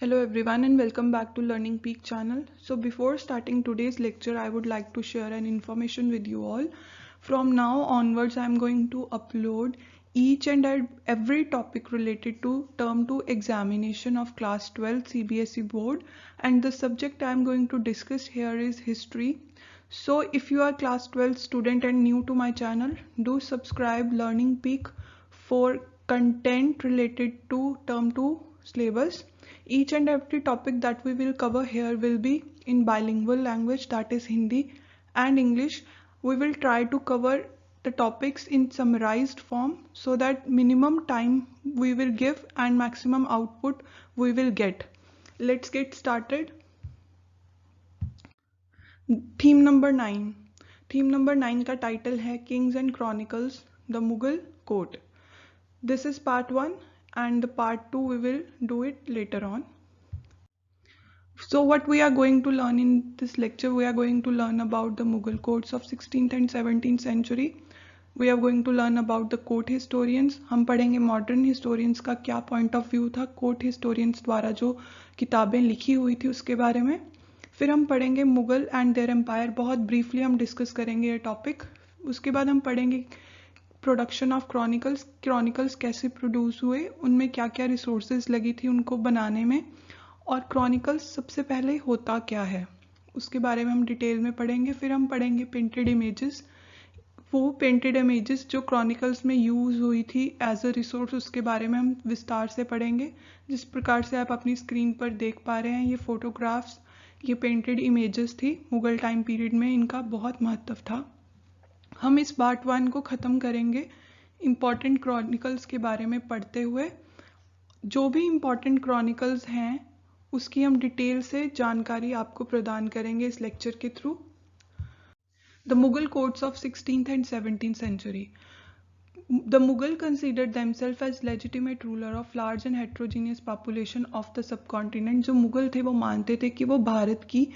Hello everyone and welcome back to Learning Peak channel. So before starting today's lecture, I would like to share an information with you all. From now onwards, I am going to upload each and every topic related to Term 2 examination of Class 12 CBSE board, and the subject I am going to discuss here is history. So if you are Class 12 student and new to my channel, do subscribe Learning Peak for content related to Term 2 syllabus. Each and every topic that we will cover here will be in bilingual language, that is Hindi and English. We will try to cover the topics in summarized form so that minimum time we will give and maximum output we will get. Let's get started. Theme number 9. Theme number 9 का title है Kings and Chronicles, the Mughal Court. This is part 1 and the part 2 we will do it later on. So what we are going to learn in this lecture, we are going to learn about the Mughal courts of 16th and 17th century. We are going to learn about the court historians. हम पढ़ेंगे modern historians का क्या point of view था, court historians द्वारा जो किताबें लिखी हुई थी उसके बारे में. फिर हम पढ़ेंगे मुगल एंड देयर एम्पायर, बहुत ब्रीफली हम डिस्कस करेंगे ये टॉपिक. उसके बाद हम पढ़ेंगे प्रोडक्शन ऑफ क्रॉनिकल्स कैसे प्रोड्यूस हुए, उनमें क्या क्या रिसोर्सेज लगी थी उनको बनाने में, और क्रॉनिकल्स सबसे पहले होता क्या है उसके बारे में हम डिटेल में पढ़ेंगे. फिर हम पढ़ेंगे पेंटेड इमेजेस, वो पेंटेड इमेजेस जो क्रॉनिकल्स में यूज़ हुई थी एज अ रिसोर्स, उसके बारे में हम विस्तार से पढ़ेंगे. जिस प्रकार से आप अपनी स्क्रीन पर देख पा रहे हैं, ये फोटोग्राफ्स, ये पेंटेड इमेजेस थी. मुगल टाइम पीरियड में इनका बहुत महत्व था. हम इस पार्ट 1 को ख़त्म करेंगे इम्पॉर्टेंट क्रॉनिकल्स के बारे में पढ़ते हुए. जो भी इम्पॉर्टेंट क्रॉनिकल्स हैं उसकी हम डिटेल से जानकारी आपको प्रदान करेंगे इस लेक्चर के through. The Mughal courts of 16th and 17th century. The Mughal considered themselves as legitimate ruler of large and heterogeneous population of the subcontinent. जो मुगल थे वो मानते थे कि वो भारत की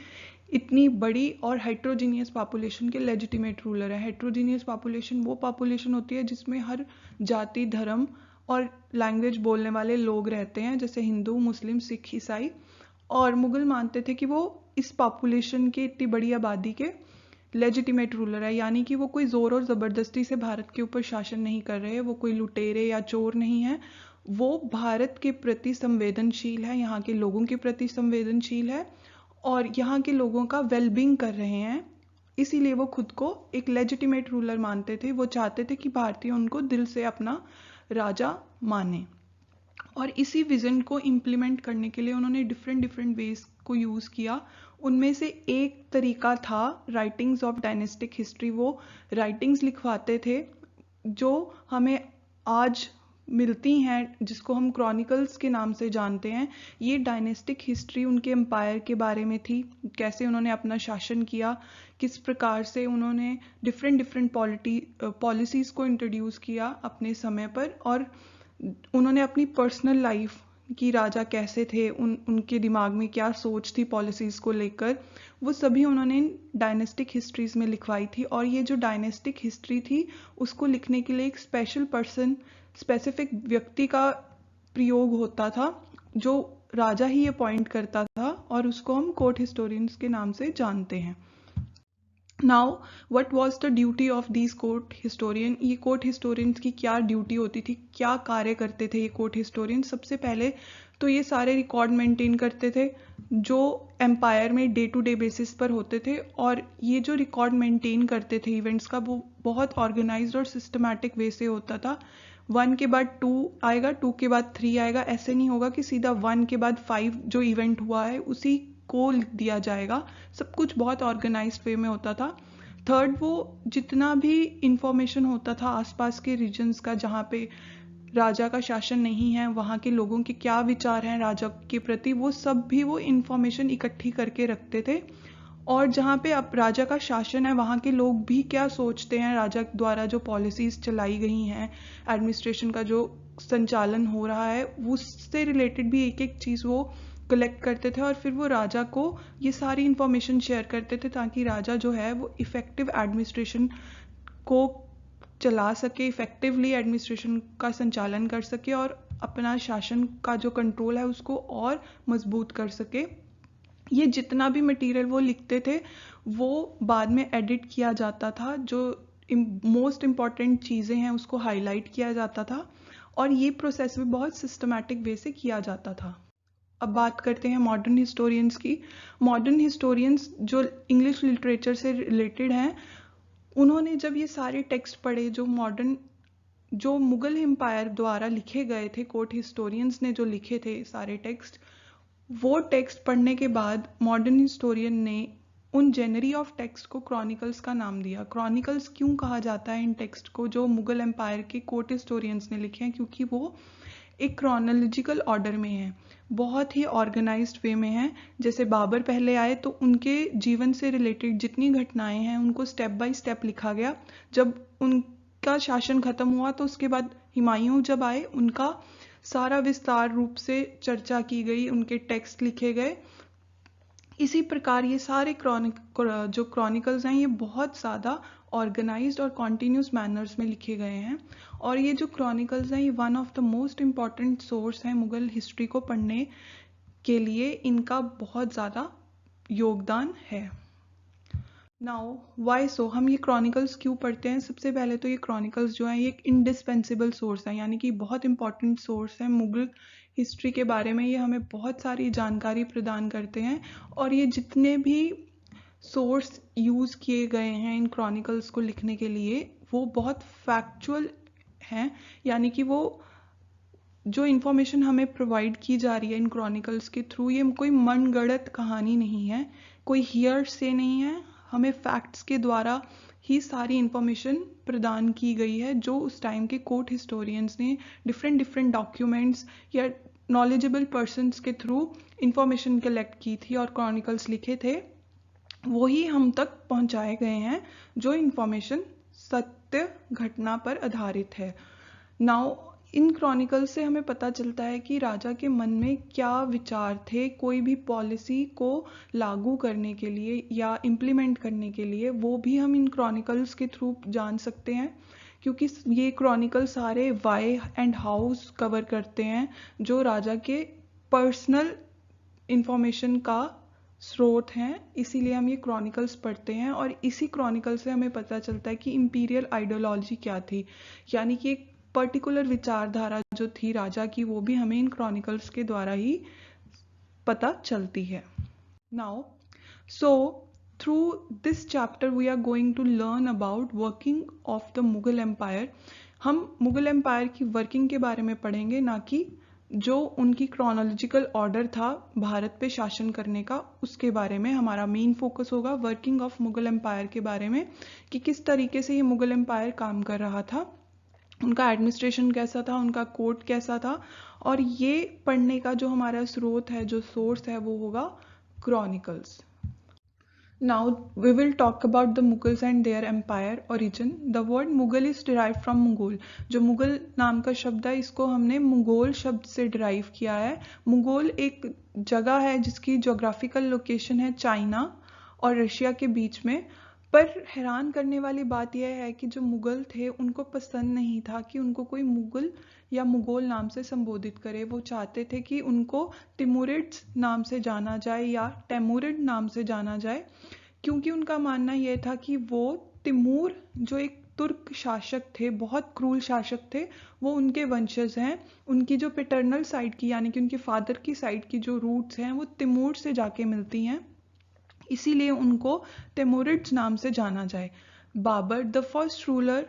इतनी बड़ी और हेट्रोजीनियस पॉपुलेशन के लेजिटिमेट रूलर है. हेट्रोजीनियस पॉपुलेशन वो पॉपुलेशन होती है जिसमें हर जाति, धर्म और लैंग्वेज बोलने वाले लोग रहते हैं, जैसे हिंदू, मुस्लिम, सिख, ईसाई. और मुगल मानते थे कि वो इस पॉपुलेशन की इतनी बड़ी आबादी के लेजिटिमेट रूलर है, यानी कि वो कोई ज़ोर और ज़बरदस्ती से भारत के ऊपर शासन नहीं कर रहे, वो कोई लुटेरे या चोर नहीं है. वो भारत के प्रति संवेदनशील है, यहाँ के लोगों के प्रति संवेदनशील है और यहाँ के लोगों का वेलबींग कर रहे हैं. इसीलिए वो खुद को एक लेजिटिमेट रूलर मानते थे. वो चाहते थे कि भारतीय उनको दिल से अपना राजा माने, और इसी विज़न को इम्प्लीमेंट करने के लिए उन्होंने डिफरेंट वेज को यूज़ किया. उनमें से एक तरीका था राइटिंग्स ऑफ डायनेस्टिक हिस्ट्री. वो राइटिंग्स लिखवाते थे जो हमें आज मिलती हैं, जिसको हम क्रॉनिकल्स के नाम से जानते हैं. ये डायनेस्टिक हिस्ट्री उनके एम्पायर के बारे में थी, कैसे उन्होंने अपना शासन किया, किस प्रकार से उन्होंने डिफरेंट पॉलिसीज़ को इंट्रोड्यूस किया अपने समय पर, और उन्होंने अपनी पर्सनल लाइफ कि राजा कैसे थे, उनके दिमाग में क्या सोच थी पॉलिसीज़ को लेकर, वो सभी उन्होंने डायनेस्टिक हिस्ट्रीज़ में लिखवाई थी. और ये जो डायनेस्टिक हिस्ट्री थी उसको लिखने के लिए एक स्पेसिफिक व्यक्ति का प्रयोग होता था, जो राजा ही अपॉइंट करता था, और उसको हम कोर्ट हिस्टोरियंस के नाम से जानते हैं. Now what was the duty of these court historian. ये कोर्ट हिस्टोरियंस की क्या ड्यूटी होती थी, क्या कार्य करते थे ये कोर्ट हिस्टोरियन. सबसे पहले तो ये सारे रिकॉर्ड मेंटेन करते थे जो एम्पायर में डे टू डे बेसिस पर होते थे, और ये जो रिकॉर्ड मेंटेन करते थे इवेंट्स का, वो बहुत ऑर्गेनाइज्ड और सिस्टमैटिक वे से होता था. 1 के बाद 2 आएगा, 2 के बाद 3 आएगा. ऐसे नहीं होगा कि सीधा 1 के बाद 5 जो इवेंट हुआ है उसी को लिख दिया जाएगा. सब कुछ बहुत ऑर्गेनाइज्ड वे में होता था. थर्ड, वो जितना भी इंफॉर्मेशन होता था आसपास के रीजन्स का, जहाँ पे राजा का शासन नहीं है, वहाँ के लोगों के क्या विचार हैं राजा के प्रति, वो सब भी वो इंफॉर्मेशन इकट्ठी करके रखते थे. और जहाँ पे अब राजा का शासन है वहाँ के लोग भी क्या सोचते हैं, राजा द्वारा जो पॉलिसीज़ चलाई गई हैं, एडमिनिस्ट्रेशन का जो संचालन हो रहा है, उससे रिलेटेड भी एक एक चीज़ वो कलेक्ट करते थे, और फिर वो राजा को ये सारी इन्फॉर्मेशन शेयर करते थे ताकि राजा जो है वो इफ़ेक्टिव एडमिनिस्ट्रेशन को चला सके, इफ़ेक्टिवली एडमिनिस्ट्रेशन का संचालन कर सके और अपना शासन का जो कंट्रोल है उसको और मजबूत कर सके। ये जितना भी मटेरियल वो लिखते थे वो बाद में एडिट किया जाता था, जो मोस्ट इम्पॉर्टेंट चीज़ें हैं उसको हाईलाइट किया जाता था, और ये प्रोसेस भी बहुत सिस्टमैटिक वे से किया जाता था। अब बात करते हैं मॉडर्न हिस्टोरियंस की। मॉडर्न हिस्टोरियंस जो इंग्लिश लिटरेचर से रिलेटेड हैं, उन्होंने जब ये सारे टेक्स्ट पढ़े जो मुगल एम्पायर द्वारा लिखे गए थे, कोर्ट हिस्टोरियंस ने जो लिखे थे सारे टेक्स्ट, वो टेक्स्ट पढ़ने के बाद मॉडर्न हिस्टोरियन ने उन जेनरी ऑफ टेक्स्ट को क्रॉनिकल्स का नाम दिया। क्रॉनिकल्स क्यों कहा जाता है इन टेक्स्ट को जो मुगल एम्पायर के कोर्ट हिस्टोरियंस ने लिखे हैं? क्योंकि वो एक क्रोनोलॉजिकल ऑर्डर में है, बहुत ही ऑर्गेनाइज्ड वे में है। जैसे बाबर पहले आए तो उनके जीवन से रिलेटेड जितनी घटनाएं हैं उनको स्टेप बाय स्टेप लिखा गया। जब उनका शासन खत्म हुआ तो उसके बाद हुमायूं जब आए, उनका सारा विस्तार रूप से चर्चा की गई, उनके टेक्स्ट लिखे गए। इसी प्रकार ये सारे जो क्रॉनिकल्स हैं ये बहुत ज़्यादा ऑर्गेनाइज्ड और कॉन्टिन्यूस मैनर्स में लिखे गए हैं, और ये जो क्रॉनिकल्स हैं ये one of the most important source हैं मुगल हिस्ट्री को पढ़ने के लिए। इनका बहुत ज़्यादा योगदान है। नाउ वाई सो, हम ये क्रॉनिकल्स क्यों पढ़ते हैं? सबसे पहले तो ये क्रॉनिकल्स जो हैं ये एक इंडिस्पेंसिबल सोर्स है, यानी कि बहुत इंपॉर्टेंट सोर्स है मुगल हिस्ट्री के बारे में। ये हमें बहुत सारी जानकारी प्रदान करते हैं, और ये जितने भी सोर्स यूज़ किए गए हैं इन क्रॉनिकल्स को लिखने के लिए वो बहुत फैक्चुअल हैं, यानी कि वो जो इन्फॉर्मेशन हमें प्रोवाइड की जा रही है इन क्रॉनिकल्स के थ्रू, ये कोई मनगढ़ंत कहानी नहीं है, कोई हियर से नहीं है। हमें फैक्ट्स के द्वारा ही सारी इन्फॉर्मेशन प्रदान की गई है, जो उस टाइम के कोर्ट हिस्टोरियंस ने डिफरेंट डॉक्यूमेंट्स या नॉलेजेबल पर्सन्स के थ्रू इन्फॉर्मेशन कलेक्ट की थी और क्रॉनिकल्स लिखे थे, वही हम तक पहुंचाए गए हैं, जो इन्फॉर्मेशन सत्य घटना पर आधारित है। नाउ इन क्रॉनिकल्स से हमें पता चलता है कि राजा के मन में क्या विचार थे कोई भी पॉलिसी को लागू करने के लिए या इम्प्लीमेंट करने के लिए, वो भी हम इन क्रॉनिकल्स के थ्रू जान सकते हैं, क्योंकि ये क्रॉनिकल सारे वाई एंड हाउस कवर करते हैं, जो राजा के पर्सनल इंफॉर्मेशन का स्रोत हैं। इसीलिए हम ये क्रॉनिकल्स पढ़ते हैं, और इसी क्रॉनिकल से हमें पता चलता है कि इंपीरियल आइडियोलॉजी क्या थी, यानी कि एक पर्टिकुलर विचारधारा जो थी राजा की, वो भी हमें इन क्रॉनिकल्स के द्वारा ही पता चलती है। Now so through this chapter we are going to learn about working of the Mughal empire. हम मुगल एम्पायर की वर्किंग के बारे में पढ़ेंगे, ना कि जो उनकी क्रोनोलॉजिकल ऑर्डर था भारत पे शासन करने का, उसके बारे में हमारा मेन फोकस होगा। वर्किंग ऑफ मुगल एम्पायर के बारे में कि किस तरीके से ये मुगल एम्पायर काम कर रहा था, उनका एडमिनिस्ट्रेशन कैसा था, उनका कोर्ट कैसा था, और ये पढ़ने का जो हमारा स्रोत है, जो सोर्स है, वो होगा chronicles. Now we will talk about the Mughals and their empire origin. The word Mughal is derived from Mughal. जो मुगल नाम का शब्द है इसको हमने मुगोल शब्द से डिराइव किया है। मुगोल एक जगह है जिसकी जोग्राफिकल लोकेशन है चाइना और रशिया के बीच में। पर हैरान करने वाली बात यह है कि जो मुगल थे उनको पसंद नहीं था कि उनको कोई मुगल या मुगल नाम से संबोधित करे। वो चाहते थे कि उनको तिमुरिड्स नाम से जाना जाए या तैमूरिड नाम से जाना जाए, क्योंकि उनका मानना यह था कि वो तिमूर जो एक तुर्क शासक थे, बहुत क्रूर शासक थे, वो उनके वंशज हैं। उनकी जो पैटर्नल साइड की यानी कि उनके फादर की साइड की जो रूट्स हैं वो तिमूर से जाके मिलती हैं, इसीलिए उनको तैमूरिड्स नाम से जाना जाए। Babur the first ruler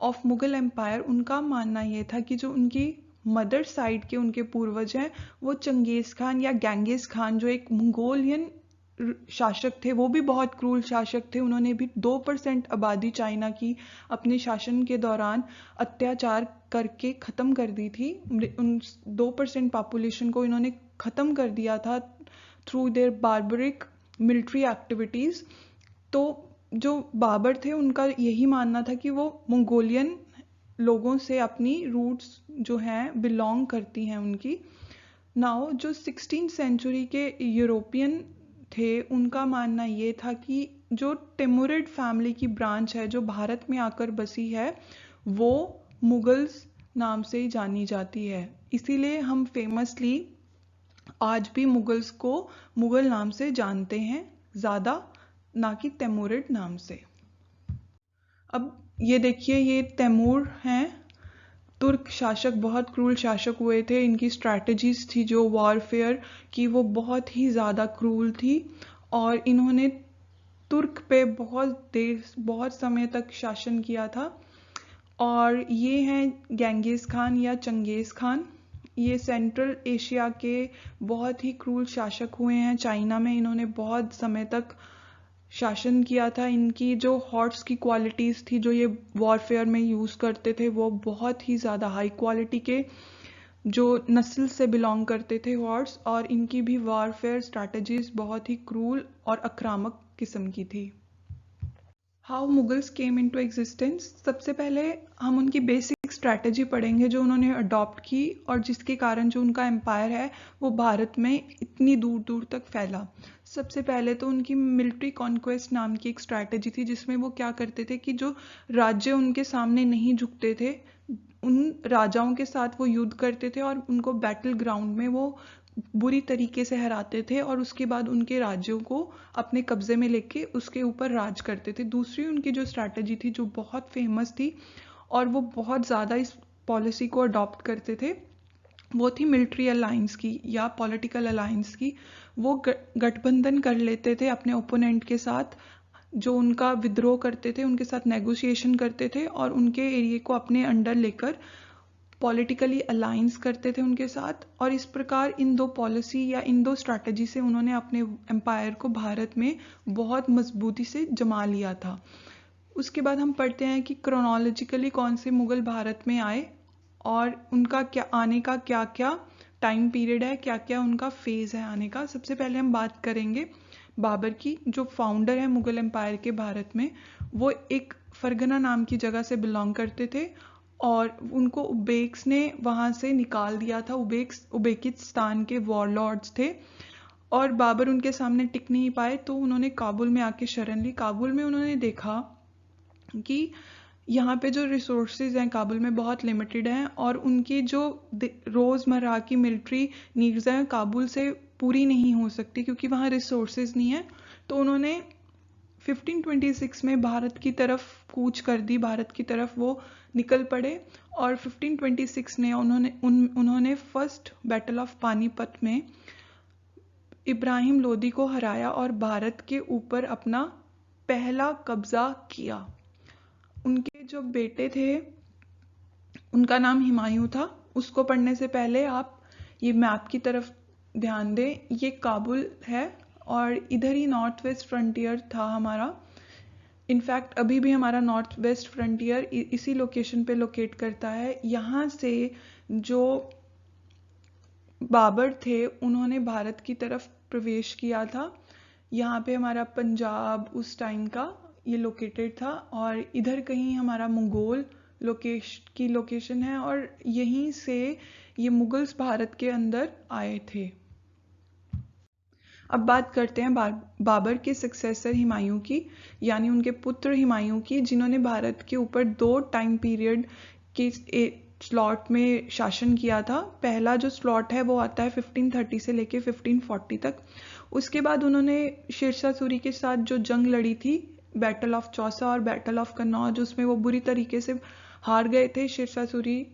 of Mughal empire, उनका मानना यह था कि जो उनकी मदर साइड के उनके पूर्वज हैं वो चंगेज खान या गेंगिस खान, जो एक मंगोलियन शासक थे, वो भी बहुत क्रूर शासक थे। उन्होंने भी 2% आबादी चाइना की अपने शासन के दौरान अत्याचार करके ख़त्म कर दी थी। उन 2% पॉपुलेशन को इन्होंने ख़त्म कर दिया था through their barbaric military activities. तो जो बाबर थे उनका यही मानना था कि वो मंगोलियन लोगों से अपनी रूट्स जो हैं बिलोंग करती हैं उनकी। नाउ जो 16th सेंचुरी के यूरोपियन थे उनका मानना ये था कि जो तैमूरिड फैमिली की ब्रांच है जो भारत में आकर बसी है वो मुगल्स नाम से ही जानी जाती है। इसीलिए हम फेमसली आज भी मुगल्स को मुगल नाम से जानते हैं ज़्यादा, ना कि तैमूरिड नाम से। अब ये देखिए, ये तैमूर हैं, तुर्क शासक, बहुत क्रूर शासक हुए थे। इनकी स्ट्रैटेजीज थी जो वॉरफेयर की, वो बहुत ही ज़्यादा क्रूर थी और इन्होंने तुर्क पे बहुत समय तक शासन किया था। और ये हैं गेंगिस खान या चंगेज़ खान। ये सेंट्रल एशिया के बहुत ही क्रूर शासक हुए हैं। चाइना में इन्होंने बहुत समय तक शासन किया था। इनकी जो हॉर्स की क्वालिटीज़ थी जो ये वॉरफेयर में यूज़ करते थे, वो बहुत ही ज़्यादा हाई क्वालिटी के जो नस्ल से बिलोंग करते थे हॉर्स, और इनकी भी वॉरफेयर स्ट्रैटेजीज बहुत ही क्रूर और आक्रामक किस्म की थी। How Mughals came into existence. सबसे पहले हम उनकी बेसिक स्ट्रैटेजी पढ़ेंगे जो उन्होंने अडॉप्ट की और जिसके कारण जो उनका एम्पायर है वो भारत में इतनी दूर दूर तक फैला। सबसे पहले तो उनकी मिलिट्री कॉन्क्वेस्ट नाम की एक स्ट्रैटेजी थी जिसमें वो क्या करते थे कि जो राज्य उनके सामने नहीं झुकते थे उन राजाओं के साथ वो युद्ध करते थे और उनको बैटल ग्राउंड में वो बुरी तरीके से हराते थे और उसके बाद उनके राज्यों को अपने कब्जे में लेके उसके ऊपर राज करते थे। दूसरी उनकी जो स्ट्रैटेजी थी जो बहुत फेमस थी और वो बहुत ज़्यादा इस पॉलिसी को अडॉप्ट करते थे, वो थी मिलिट्री अलायंस की या पॉलिटिकल अलायंस की। वो गठबंधन कर लेते थे अपने ओपोनेंट के साथ, जो उनका विद्रोह करते थे उनके साथ नेगोशिएशन करते थे और उनके एरिया को अपने अंडर लेकर पॉलिटिकली अलायंस करते थे उनके साथ। और इस प्रकार इन दो पॉलिसी या इन दो स्ट्रैटेजी से उन्होंने अपने एम्पायर को भारत में बहुत मजबूती से जमा लिया था। उसके बाद हम पढ़ते हैं कि क्रोनोलॉजिकली कौन से मुगल भारत में आए और उनका क्या आने का क्या क्या टाइम पीरियड है, क्या क्या उनका फेज़ है आने का। सबसे पहले हम बात करेंगे बाबर की, जो फाउंडर है मुगल एम्पायर के भारत में। वो एक फरगना नाम की जगह से बिलोंग करते थे और उनको उबेक्स ने वहाँ से निकाल दिया था। उबेकिस्तान के वॉरलॉर्ड्स थे और बाबर उनके सामने टिक नहीं पाए तो उन्होंने काबुल में आके शरण ली। काबुल में उन्होंने देखा कि यहाँ पे जो रिसोर्सेज हैं काबुल में बहुत लिमिटेड हैं और उनकी जो रोज़मर्रा की मिलिट्री नीड्स हैं काबुल से पूरी नहीं हो सकती क्योंकि वहाँ रिसोर्सेज नहीं है। तो उन्होंने 1526 में भारत की तरफ कूच कर दी, भारत की तरफ वो निकल पड़े और 1526 में उन्होंने फर्स्ट बैटल ऑफ पानीपत में इब्राहिम लोदी को हराया और भारत के ऊपर अपना पहला कब्जा किया। उनके जो बेटे थे उनका नाम हुमायूं था। उसको पढ़ने से पहले आप ये मैप की तरफ ध्यान दें। ये काबुल है और इधर ही नॉर्थ वेस्ट फ्रंटियर था हमारा। इनफैक्ट अभी भी हमारा नॉर्थ वेस्ट फ्रंटियर इसी लोकेशन पे लोकेट करता है। यहाँ से जो बाबर थे उन्होंने भारत की तरफ प्रवेश किया था। यहाँ पे हमारा पंजाब उस टाइम का ये लोकेटेड था और इधर कहीं हमारा मंगोल की लोकेशन है और यहीं से ये मुगल्स भारत के अंदर आए थे। अब बात करते हैं बाबर के सक्सेसर हुमायूं की, यानी उनके पुत्र हुमायूं की, जिन्होंने भारत के ऊपर 2 टाइम पीरियड के स्लॉट में शासन किया था। पहला जो स्लॉट है वो आता है 1530 से लेके 1540 तक। उसके बाद उन्होंने शेरशाह सूरी के साथ जो जंग लड़ी थी, बैटल ऑफ चौसा और बैटल ऑफ कन्नौज, उसमें वो बुरी तरीके से हार गए थे, शेरशाह सूरी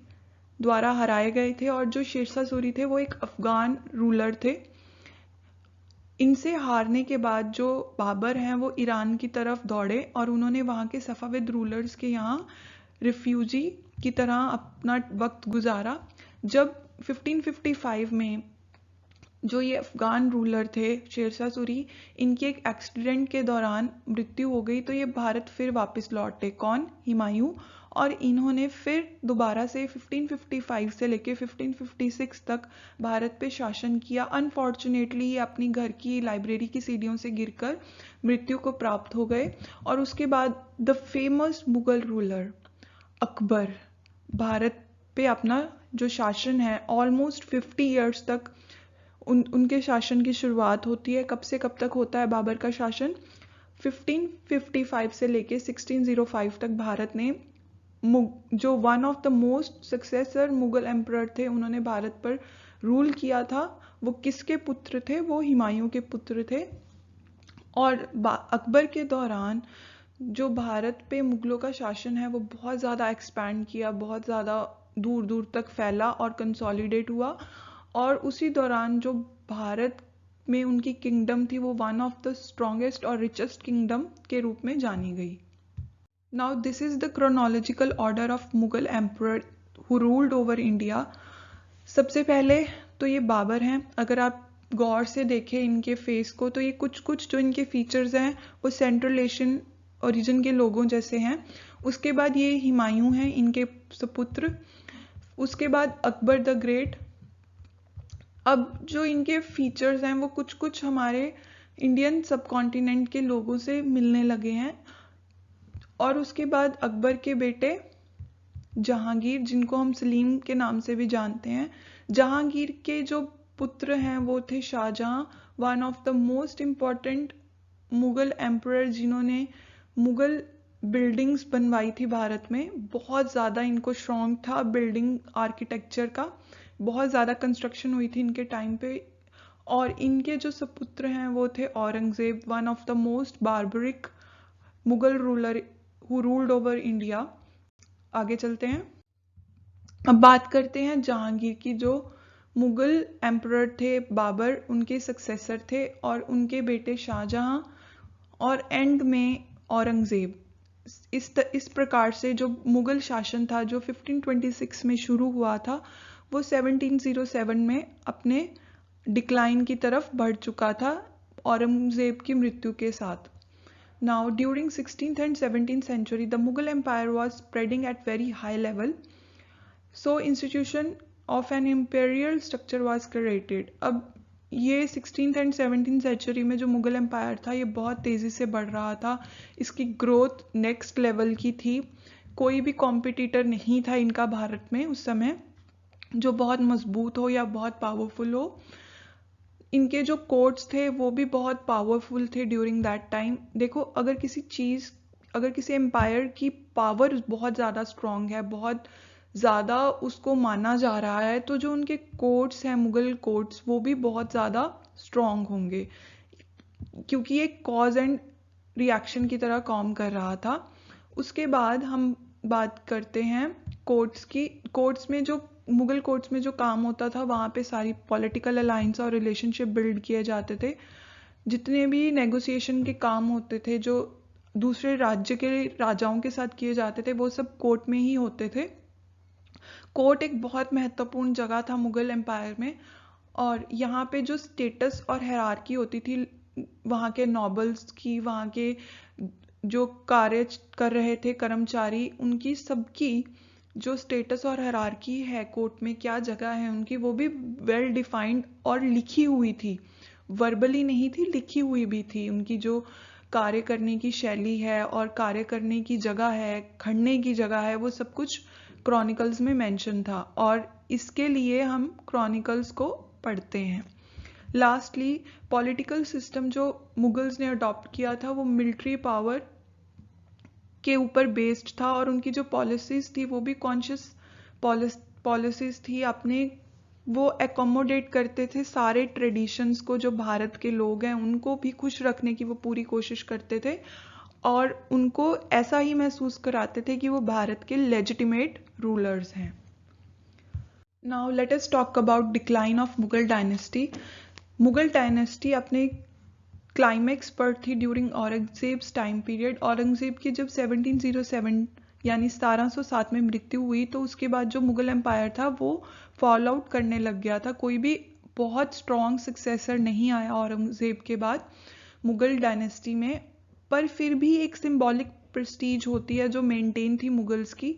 द्वारा हराए गए थे। और जो शेरशाह सूरी थे वो एक अफगान रूलर थे। इनसे हारने के बाद जो बाबर हैं वो ईरान की तरफ दौड़े और उन्होंने वहाँ के सफ़ाविद रूलर्स के यहाँ रिफ्यूजी की तरह अपना वक्त गुजारा। जब 1555 में जो ये अफगान रूलर थे शेरशाह सूरी, इनकी एक एक्सीडेंट के दौरान मृत्यु हो गई तो ये भारत फिर वापस लौटे। कौन? हुमायूं। और इन्होंने फिर दोबारा से 1555 से लेके 1556 तक भारत पे शासन किया। अनफॉर्चुनेटली ये अपनी घर की लाइब्रेरी की सीढ़ियों से गिरकर मृत्यु को प्राप्त हो गए। और उसके बाद the famous Mughal ruler Akbar Bharat पे अपना जो शासन है ऑलमोस्ट 50 ईयर्स तक उनके शासन की शुरुआत होती है। कब से कब तक होता है बाबर का शासन? 1555 से लेके 1605 तक भारत ने जो one of the most successor Mughal emperor थे, उन्होंने भारत पर रूल किया था, वो किसके पुत्र थे? वो हुमायूं के पुत्र थे। और अकबर के दौरान जो भारत पे मुगलों का शासन है वो बहुत ज़्यादा एक्सपैंड किया, बहुत ज़्यादा दूर दूर तक फैला और कंसोलिडेट हुआ। और उसी दौरान जो भारत में उनकी किंगडम थी वो वन ऑफ द स्ट्रॉन्गेस्ट और रिचेस्ट किंगडम के रूप में जानी गई। Now this is the chronological order of Mughal emperor who ruled over India. सबसे पहले तो ये बाबर हैं। अगर आप गौर से देखें इनके फेस को तो ये कुछ कुछ जो इनके फीचर्स हैं वो सेंट्रल एशियन ओरिजिन के लोगों जैसे हैं। उसके बाद ये हुमायूं हैं, इनके सुपुत्र। उसके बाद अकबर द ग्रेट। अब जो इनके फीचर्स हैं वो कुछ कुछ हमारे इंडियन सब कॉन्टिनेंट के लोगों से मिलने लगे हैं। और उसके बाद अकबर के बेटे जहांगीर, जिनको हम सलीम के नाम से भी जानते हैं। जहांगीर के जो पुत्र हैं वो थे Shahjahan, one of the most important Mughal emperor, जिन्होंने मुगल बिल्डिंग्स बनवाई थी भारत में। बहुत ज़्यादा इनको शौक था बिल्डिंग आर्किटेक्चर का, बहुत ज़्यादा कंस्ट्रक्शन हुई थी इनके टाइम पे। और इनके जो सपुत्र हैं वो थे Aurangzeb, one of the most barbaric Mughal ruler who ruled over India. आगे चलते हैं। अब बात करते हैं जहांगीर की, जो मुगल एम्परर थे बाबर, उनके सक्सेसर थे, और उनके बेटे शाहजहां और एंड में औरंगजेब। इस प्रकार से जो मुगल शासन था जो 1526 में शुरू हुआ था वो 1707 में अपने डिक्लाइन की तरफ बढ़ चुका था औरंगजेब की मृत्यु के साथ। Now, during 16th and 17th century, the Mughal Empire was spreading at very high level. So, institution of an imperial structure was created. अब ये 16th and 17th century में जो मुगल एम्पायर था ये बहुत तेज़ी से बढ़ रहा था। इसकी ग्रोथ नेक्स्ट लेवल की थी। कोई भी कॉम्पिटिटर नहीं था इनका भारत में उस समय जो बहुत मजबूत हो या बहुत पावरफुल हो। इनके जो कोर्ट्स थे वो भी बहुत पावरफुल थे ड्यूरिंग दैट टाइम। देखो, अगर किसी एम्पायर की पावर बहुत ज़्यादा स्ट्रॉन्ग है, बहुत ज़्यादा उसको माना जा रहा है, तो जो उनके कोर्ट्स हैं मुगल कोर्ट्स वो भी बहुत ज़्यादा स्ट्रॉन्ग होंगे, क्योंकि ये कॉज एंड रिएक्शन की तरह काम कर रहा था। उसके बाद हम बात करते हैं कोर्ट्स की। कोर्ट्स में जो मुगल कोर्ट्स में जो काम होता था वहाँ पे सारी पॉलिटिकल अलायंस और रिलेशनशिप बिल्ड किए जाते थे। जितने भी नेगोशिएशन के काम होते थे जो दूसरे राज्य के राजाओं के साथ किए जाते थे वो सब कोर्ट में ही होते थे। कोर्ट एक बहुत महत्वपूर्ण जगह था मुगल एम्पायर में। और यहाँ पे जो स्टेटस और हायरार्की होती थी वहाँ के नॉबल्स की, वहाँ के जो कार्य कर रहे थे कर्मचारी, उनकी सबकी जो स्टेटस और हायरार्की है कोर्ट में, क्या जगह है उनकी, वो भी वेल डिफाइंड और लिखी हुई थी। वर्बली नहीं थी, लिखी हुई भी थी। उनकी जो कार्य करने की शैली है और कार्य करने की जगह है, खड़ने की जगह है, वो सब कुछ क्रॉनिकल्स में मेंशन था और इसके लिए हम क्रॉनिकल्स को पढ़ते हैं। लास्टली, पॉलिटिकल सिस्टम जो मुगल्स ने अडॉप्ट किया था वो मिलिट्री पावर के ऊपर बेस्ड था और उनकी जो पॉलिसीज थी वो भी कॉन्शियस पॉलिसीज थी। अपने वो एकोमोडेट करते थे सारे ट्रेडिशंस को, जो भारत के लोग हैं उनको भी खुश रखने की वो पूरी कोशिश करते थे और उनको ऐसा ही महसूस कराते थे कि वो भारत के लेजिटिमेट रूलर्स हैं। Now let us talk about decline of Mughal dynasty. Mughal dynasty अपने क्लाइमैक्स पर थी during Aurangzeb's time period. Aurangzeb की जब 1707 यानी 1707 में मृत्यु हुई तो उसके बाद जो मुगल एम्पायर था वो फॉल आउट करने लग गया था। कोई भी बहुत स्ट्रॉन्ग सक्सेसर नहीं आया औरंगजेब के बाद मुगल डायनेस्टी में, पर फिर भी एक सिंबॉलिक प्रेस्टीज होती है जो मेंटेन थी मुगल्स की।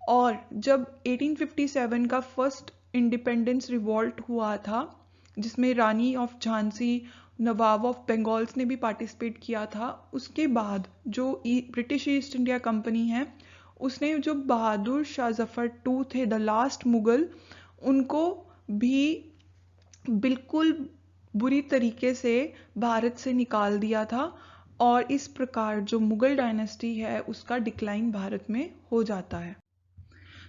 और जब 1857 का फर्स्ट इंडिपेंडेंस रिवॉल्ट हुआ था जिसमें रानी ऑफ झांसी, नवाब ऑफ बंगाल्स ने भी पार्टिसिपेट किया था, उसके बाद जो ब्रिटिश ईस्ट इंडिया कंपनी है उसने जो बहादुर शाह जफर टू थे द लास्ट मुगल, उनको भी बिल्कुल बुरी तरीके से भारत से निकाल दिया था और इस प्रकार जो मुगल डायनेस्टी है उसका डिक्लाइन भारत में हो जाता है।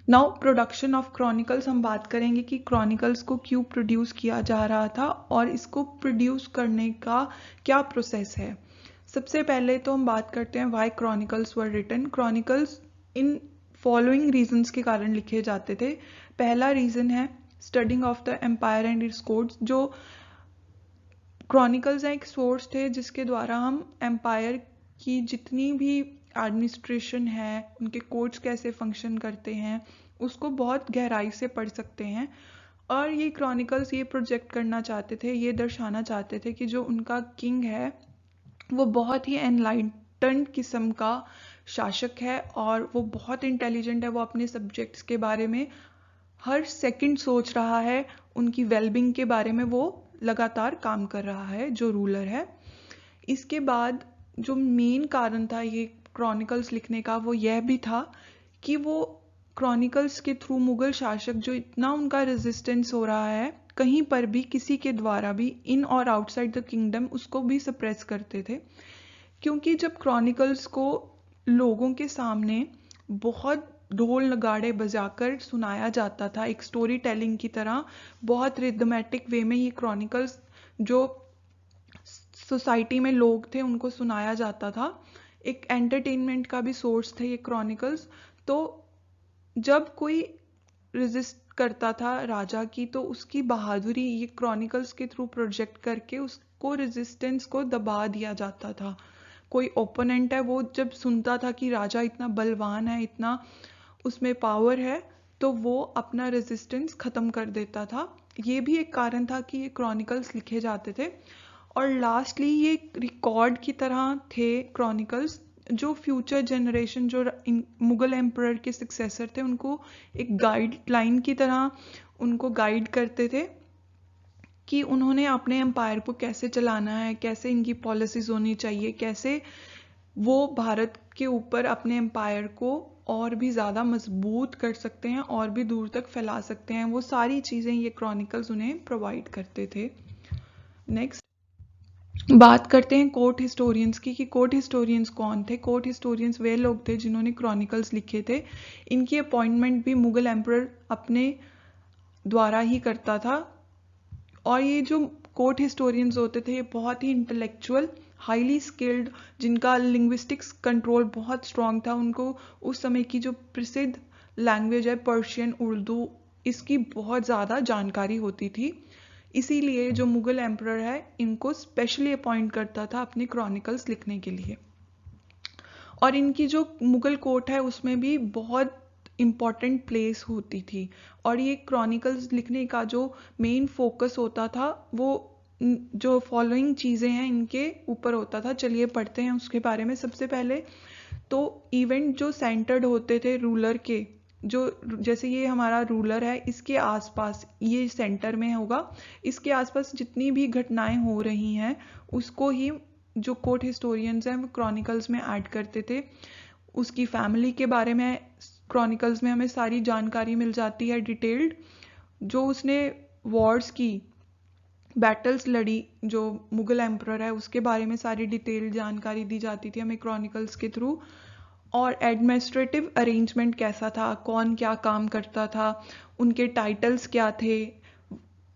नाउ प्रोडक्शन ऑफ क्रॉनिकल्स, हम बात करेंगे कि क्रॉनिकल्स को क्यों प्रोड्यूस किया जा रहा था और इसको प्रोड्यूस करने का क्या प्रोसेस है। सबसे पहले तो हम बात करते हैं why chronicles were written. Chronicles in following reasons के कारण लिखे जाते थे। पहला रीजन है studying of the empire and its codes. जो क्रॉनिकल्स एक सोर्स थे जिसके द्वारा हम एम्पायर की जितनी भी एडमिनिस्ट्रेशन है, उनके कोड्स कैसे फंक्शन करते हैं, उसको बहुत गहराई से पढ़ सकते हैं। और ये क्रॉनिकल्स ये प्रोजेक्ट करना चाहते थे, ये दर्शाना चाहते थे कि जो उनका किंग है वो बहुत ही एनलाइटन्ड किस्म का शासक है और वो बहुत इंटेलिजेंट है। वो अपने सब्जेक्ट्स के बारे में हर सेकंड सोच रहा है, उनकी वेलबींग के बारे में वो लगातार काम कर रहा है जो रूलर है। इसके बाद जो मेन कारण था ये क्रॉनिकल्स लिखने का वो यह भी था कि वो क्रॉनिकल्स के थ्रू मुगल शासक जो इतना उनका रेजिस्टेंस हो रहा है कहीं पर भी किसी के द्वारा भी इन और आउटसाइड द किंगडम, उसको भी सप्रेस करते थे। क्योंकि जब क्रॉनिकल्स को लोगों के सामने बहुत ढोल नगाड़े बजाकर सुनाया जाता था एक स्टोरी टेलिंग की तरह, बहुत रिदमेटिक वे में ये क्रॉनिकल्स जो सोसाइटी में लोग थे उनको सुनाया जाता था, एक एंटरटेनमेंट का भी सोर्स थे ये क्रॉनिकल्स। तो जब कोई रेजिस्ट करता था राजा की तो उसकी बहादुरी ये क्रॉनिकल्स के थ्रू प्रोजेक्ट करके उसको रेजिस्टेंस को दबा दिया जाता था। कोई ओपोनेंट है वो जब सुनता था कि राजा इतना बलवान है, इतना उसमें पावर है, तो वो अपना रेजिस्टेंस खत्म कर देता था। ये भी एक कारण था कि ये क्रॉनिकल्स लिखे जाते थे। और लास्टली ये रिकॉर्ड की तरह थे क्रॉनिकल्स, जो फ्यूचर जनरेशन जो मुगल एम्परर के सक्सेसर थे उनको एक गाइडलाइन की तरह उनको गाइड करते थे कि उन्होंने अपने एम्पायर को कैसे चलाना है, कैसे इनकी पॉलिसीज होनी चाहिए, कैसे वो भारत के ऊपर अपने एम्पायर को और भी ज़्यादा मजबूत कर सकते हैं और भी दूर तक फैला सकते हैं। वो सारी चीज़ें ये क्रॉनिकल्स उन्हें प्रोवाइड करते थे। नेक्स्ट बात करते हैं कोर्ट हिस्टोरियंस की कि कोर्ट हिस्टोरियंस कौन थे। कोर्ट हिस्टोरियंस वे लोग थे जिन्होंने क्रॉनिकल्स लिखे थे। इनकी अपॉइंटमेंट भी मुगल एम्परर अपने द्वारा ही करता था। और ये जो कोर्ट हिस्टोरियंस होते थे ये बहुत ही इंटेलेक्चुअल, हाईली स्किल्ड, जिनका लिंग्विस्टिक्स कंट्रोल बहुत स्ट्रांग था। उनको उस समय की जो प्रसिद्ध लैंग्वेज है पर्शियन, उर्दू, इसकी बहुत ज़्यादा जानकारी होती थी। इसीलिए जो मुगल एम्परर है इनको स्पेशली अपॉइंट करता था अपने क्रॉनिकल्स लिखने के लिए। और इनकी जो मुगल कोर्ट है उसमें भी बहुत इम्पॉर्टेंट प्लेस होती थी। और ये क्रॉनिकल्स लिखने का जो मेन फोकस होता था वो जो फॉलोइंग चीज़ें हैं इनके ऊपर होता था। चलिए पढ़ते हैं उसके बारे में। सबसे पहले तो इवेंट जो सेंटर्ड होते थे रूलर के, जो जैसे ये हमारा रूलर है इसके आसपास ये सेंटर में होगा, इसके आसपास जितनी भी घटनाएं हो रही हैं उसको ही जो कोर्ट हिस्टोरियंस हैं वो क्रॉनिकल्स में ऐड करते थे। उसकी फैमिली के बारे में क्रॉनिकल्स में हमें सारी जानकारी मिल जाती है डिटेल्ड। जो उसने वॉर्स की, बैटल्स लड़ी, जो मुगल एम्परर है उसके बारे में सारी डिटेल्ड जानकारी दी जाती थी हमें क्रॉनिकल्स के थ्रू। और एडमिनिस्ट्रेटिव अरेंजमेंट कैसा था, कौन क्या काम करता था, उनके टाइटल्स क्या थे,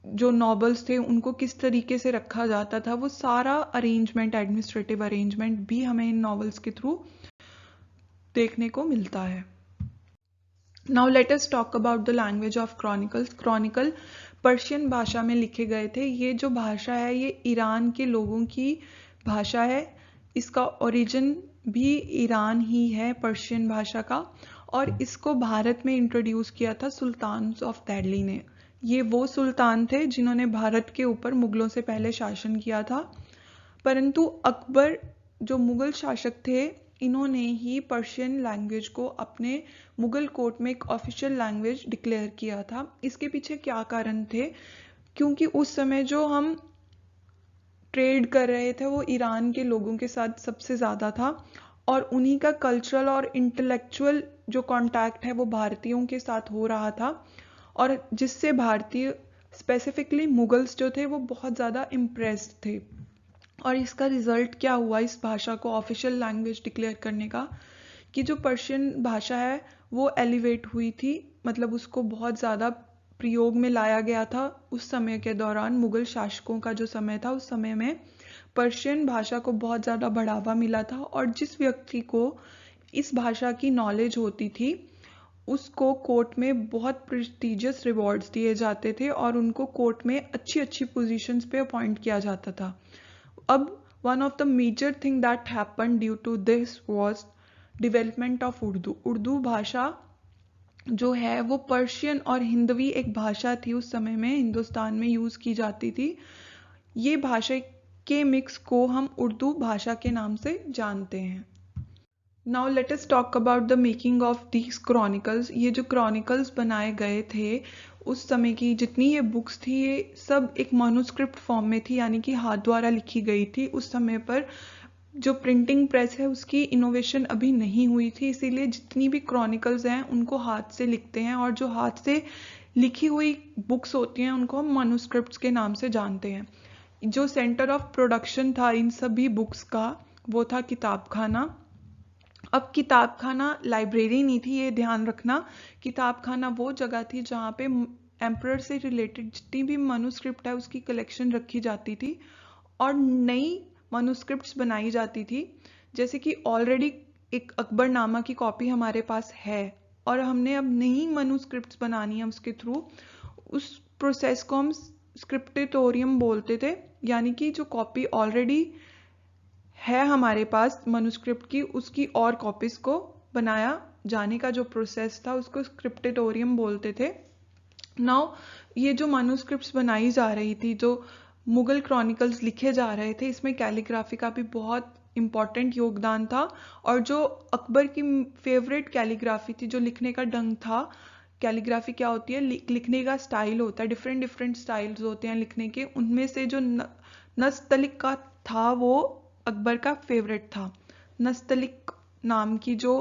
जो नॉबल्स थे उनको किस तरीके से रखा जाता था, वो सारा अरेंजमेंट, एडमिनिस्ट्रेटिव अरेंजमेंट भी हमें इन नॉवेल्स के थ्रू देखने को मिलता है। Now let us talk about the language of chronicles. Chronicle Persian भाषा में लिखे गए थे। ये जो भाषा है ये ईरान के लोगों की भाषा है। इसका ओरिजिन भी ईरान ही है पर्शियन भाषा का। और इसको भारत में इंट्रोड्यूस किया था सुल्तान ऑफ दिल्ली ने। ये वो सुल्तान थे जिन्होंने भारत के ऊपर मुगलों से पहले शासन किया था। परंतु अकबर जो मुगल शासक थे इन्होंने ही पर्शियन लैंग्वेज को अपने मुगल कोर्ट में एक ऑफिशियल लैंग्वेज डिक्लेयर किया था। इसके पीछे क्या कारण थे? क्योंकि उस समय जो हम ट्रेड कर रहे थे वो ईरान के लोगों के साथ सबसे ज़्यादा था और उन्हीं का कल्चरल और इंटेलेक्चुअल जो कांटेक्ट है वो भारतीयों के साथ हो रहा था और जिससे भारतीय स्पेसिफिकली मुगल्स जो थे वो बहुत ज़्यादा इम्प्रेस्ड थे। और इसका रिजल्ट क्या हुआ इस भाषा को ऑफिशियल लैंग्वेज डिक्लेयर करने का, कि जो पर्शियन भाषा है वो एलिवेट हुई थी, मतलब उसको बहुत ज़्यादा प्रयोग में लाया गया था उस समय के दौरान। मुगल शासकों का जो समय था उस समय में पर्शियन भाषा को बहुत ज़्यादा बढ़ावा मिला था, और जिस व्यक्ति को इस भाषा की नॉलेज होती थी उसको कोर्ट में बहुत प्रेस्टिजियस रिवॉर्ड्स दिए जाते थे और उनको कोर्ट में अच्छी अच्छी पोजीशंस पे अपॉइंट किया जाता था। अब one of the major thing that happen due to this was development of Urdu. Urdu भाषा जो है वो पर्शियन और हिंदवी एक भाषा थी, उस समय में हिंदुस्तान में यूज़ की जाती थी। ये भाषा के मिक्स को हम उर्दू भाषा के नाम से जानते हैं। Now let us talk about the making of these chronicles. ये जो क्रॉनिकल्स बनाए गए थे उस समय की जितनी ये बुक्स थी ये सब एक मैन्युस्क्रिप्ट फॉर्म में थी, यानी कि हाथ द्वारा लिखी गई थी। उस समय पर जो प्रिंटिंग प्रेस है उसकी इनोवेशन अभी नहीं हुई थी, इसीलिए जितनी भी क्रॉनिकल्स हैं उनको हाथ से लिखते हैं, और जो हाथ से लिखी हुई बुक्स होती हैं उनको हम मैन्युस्क्रिप्ट्स के नाम से जानते हैं। जो सेंटर ऑफ प्रोडक्शन था इन सभी बुक्स का वो था किताबखाना। अब किताबखाना लाइब्रेरी नहीं थी, ये ध्यान रखना। किताबखाना वो जगह थी जहाँ पे एम्परर से रिलेटेड जितनी भी मनुस्क्रिप्ट है उसकी कलेक्शन रखी जाती थी और नई मनुस्क्रिप्ट्स बनाई जाती थी। जैसे कि ऑलरेडी एक अकबरनामा की कॉपी हमारे पास है और हमने अब नई मनुस्क्रिप्ट्स बनानी है उसके थ्रू, उस प्रोसेस को हम स्क्रिप्टेटोरियम बोलते थे। यानी कि जो कॉपी ऑलरेडी है हमारे पास मनुस्क्रिप्ट की, उसकी और कॉपीज को बनाया जाने का जो प्रोसेस था उसको स्क्रिप्टेटोरियम बोलते थे। नाउ ये जो मनुस्क्रिप्ट्स बनाई जा रही थी, जो मुगल क्रॉनिकल्स लिखे जा रहे थे, इसमें कैलीग्राफी का भी बहुत इम्पॉर्टेंट योगदान था। और जो अकबर की फेवरेट कैलीग्राफी थी, जो लिखने का ढंग था, कैलीग्राफी क्या होती है, लिखने का स्टाइल होता है, डिफरेंट डिफरेंट स्टाइल्स होते हैं लिखने के, उनमें से जो नस्तलिक का था वो अकबर का फेवरेट था। नस्तलिक नाम की जो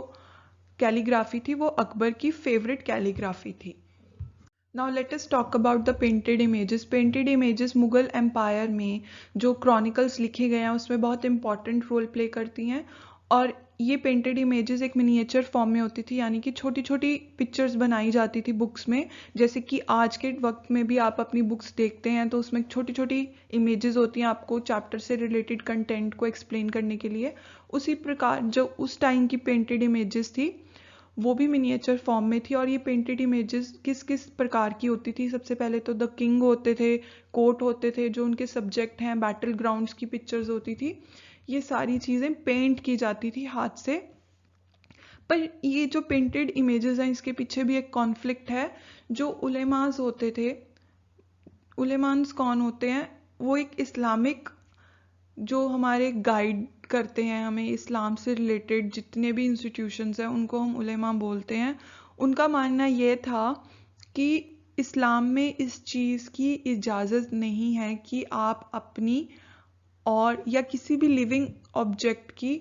कैलीग्राफी थी वो अकबर की फेवरेट कैलीग्राफी थी। Now let us talk about the painted images. Painted images Mughal empire में जो क्रॉनिकल्स लिखे गए हैं उसमें बहुत इंपॉर्टेंट रोल प्ले करती हैं, और ये पेंटेड इमेजेस एक मिनिएचर फॉर्म में होती थी, यानी कि छोटी छोटी पिक्चर्स बनाई जाती थी बुक्स में। जैसे कि आज के वक्त में भी आप अपनी बुक्स देखते हैं तो उसमें छोटी छोटी इमेजेस होती हैं आपको चैप्टर से रिलेटेड कंटेंट को एक्सप्लेन करने के लिए। उसी प्रकार जो उस टाइम की पेंटेड इमेजेस थी वो भी मिनिएचर फॉर्म में थी। और ये पेंटेड इमेजेस किस किस प्रकार की होती थी, सबसे पहले तो द किंग होते थे, कोर्ट होते थे, जो उनके सब्जेक्ट हैं, बैटल ग्राउंड्स की पिक्चर्स होती थी। ये सारी चीज़ें पेंट की जाती थी हाथ से। पर ये जो पेंटेड इमेजेस हैं इसके पीछे भी एक कॉन्फ्लिक्ट है। जो उलेमास होते थे, उलेमास कौन होते हैं, वो एक इस्लामिक जो हमारे गाइड करते हैं हमें इस्लाम से रिलेटेड जितने भी इंस्टीट्यूशंस हैं उनको हम उलेमा बोलते हैं। उनका मानना ये था कि इस्लाम में इस चीज़ की इजाज़त नहीं है कि आप अपनी और या किसी भी लिविंग ऑब्जेक्ट की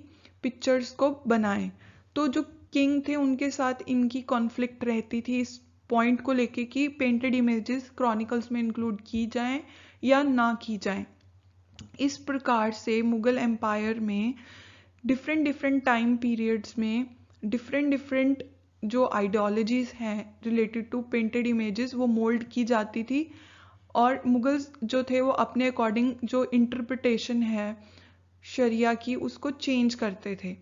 पिक्चर्स को बनाएं। तो जो किंग थे उनके साथ इनकी कॉन्फ्लिक्ट रहती थी इस पॉइंट को लेके कि पेंटेड इमेजेस क्रॉनिकल्स में इंक्लूड की जाएं या ना की जाएं। इस प्रकार से मुगल एम्पायर में डिफरेंट डिफरेंट टाइम पीरियड्स में डिफरेंट डिफरेंट जो आइडियोलॉजीज हैं रिलेटेड टू पेंटेड इमेजेस वो मोल्ड की जाती थी, और मुगल्स जो थे वो अपने अकॉर्डिंग जो इंटरप्रिटेशन है शरिया की उसको चेंज करते थे,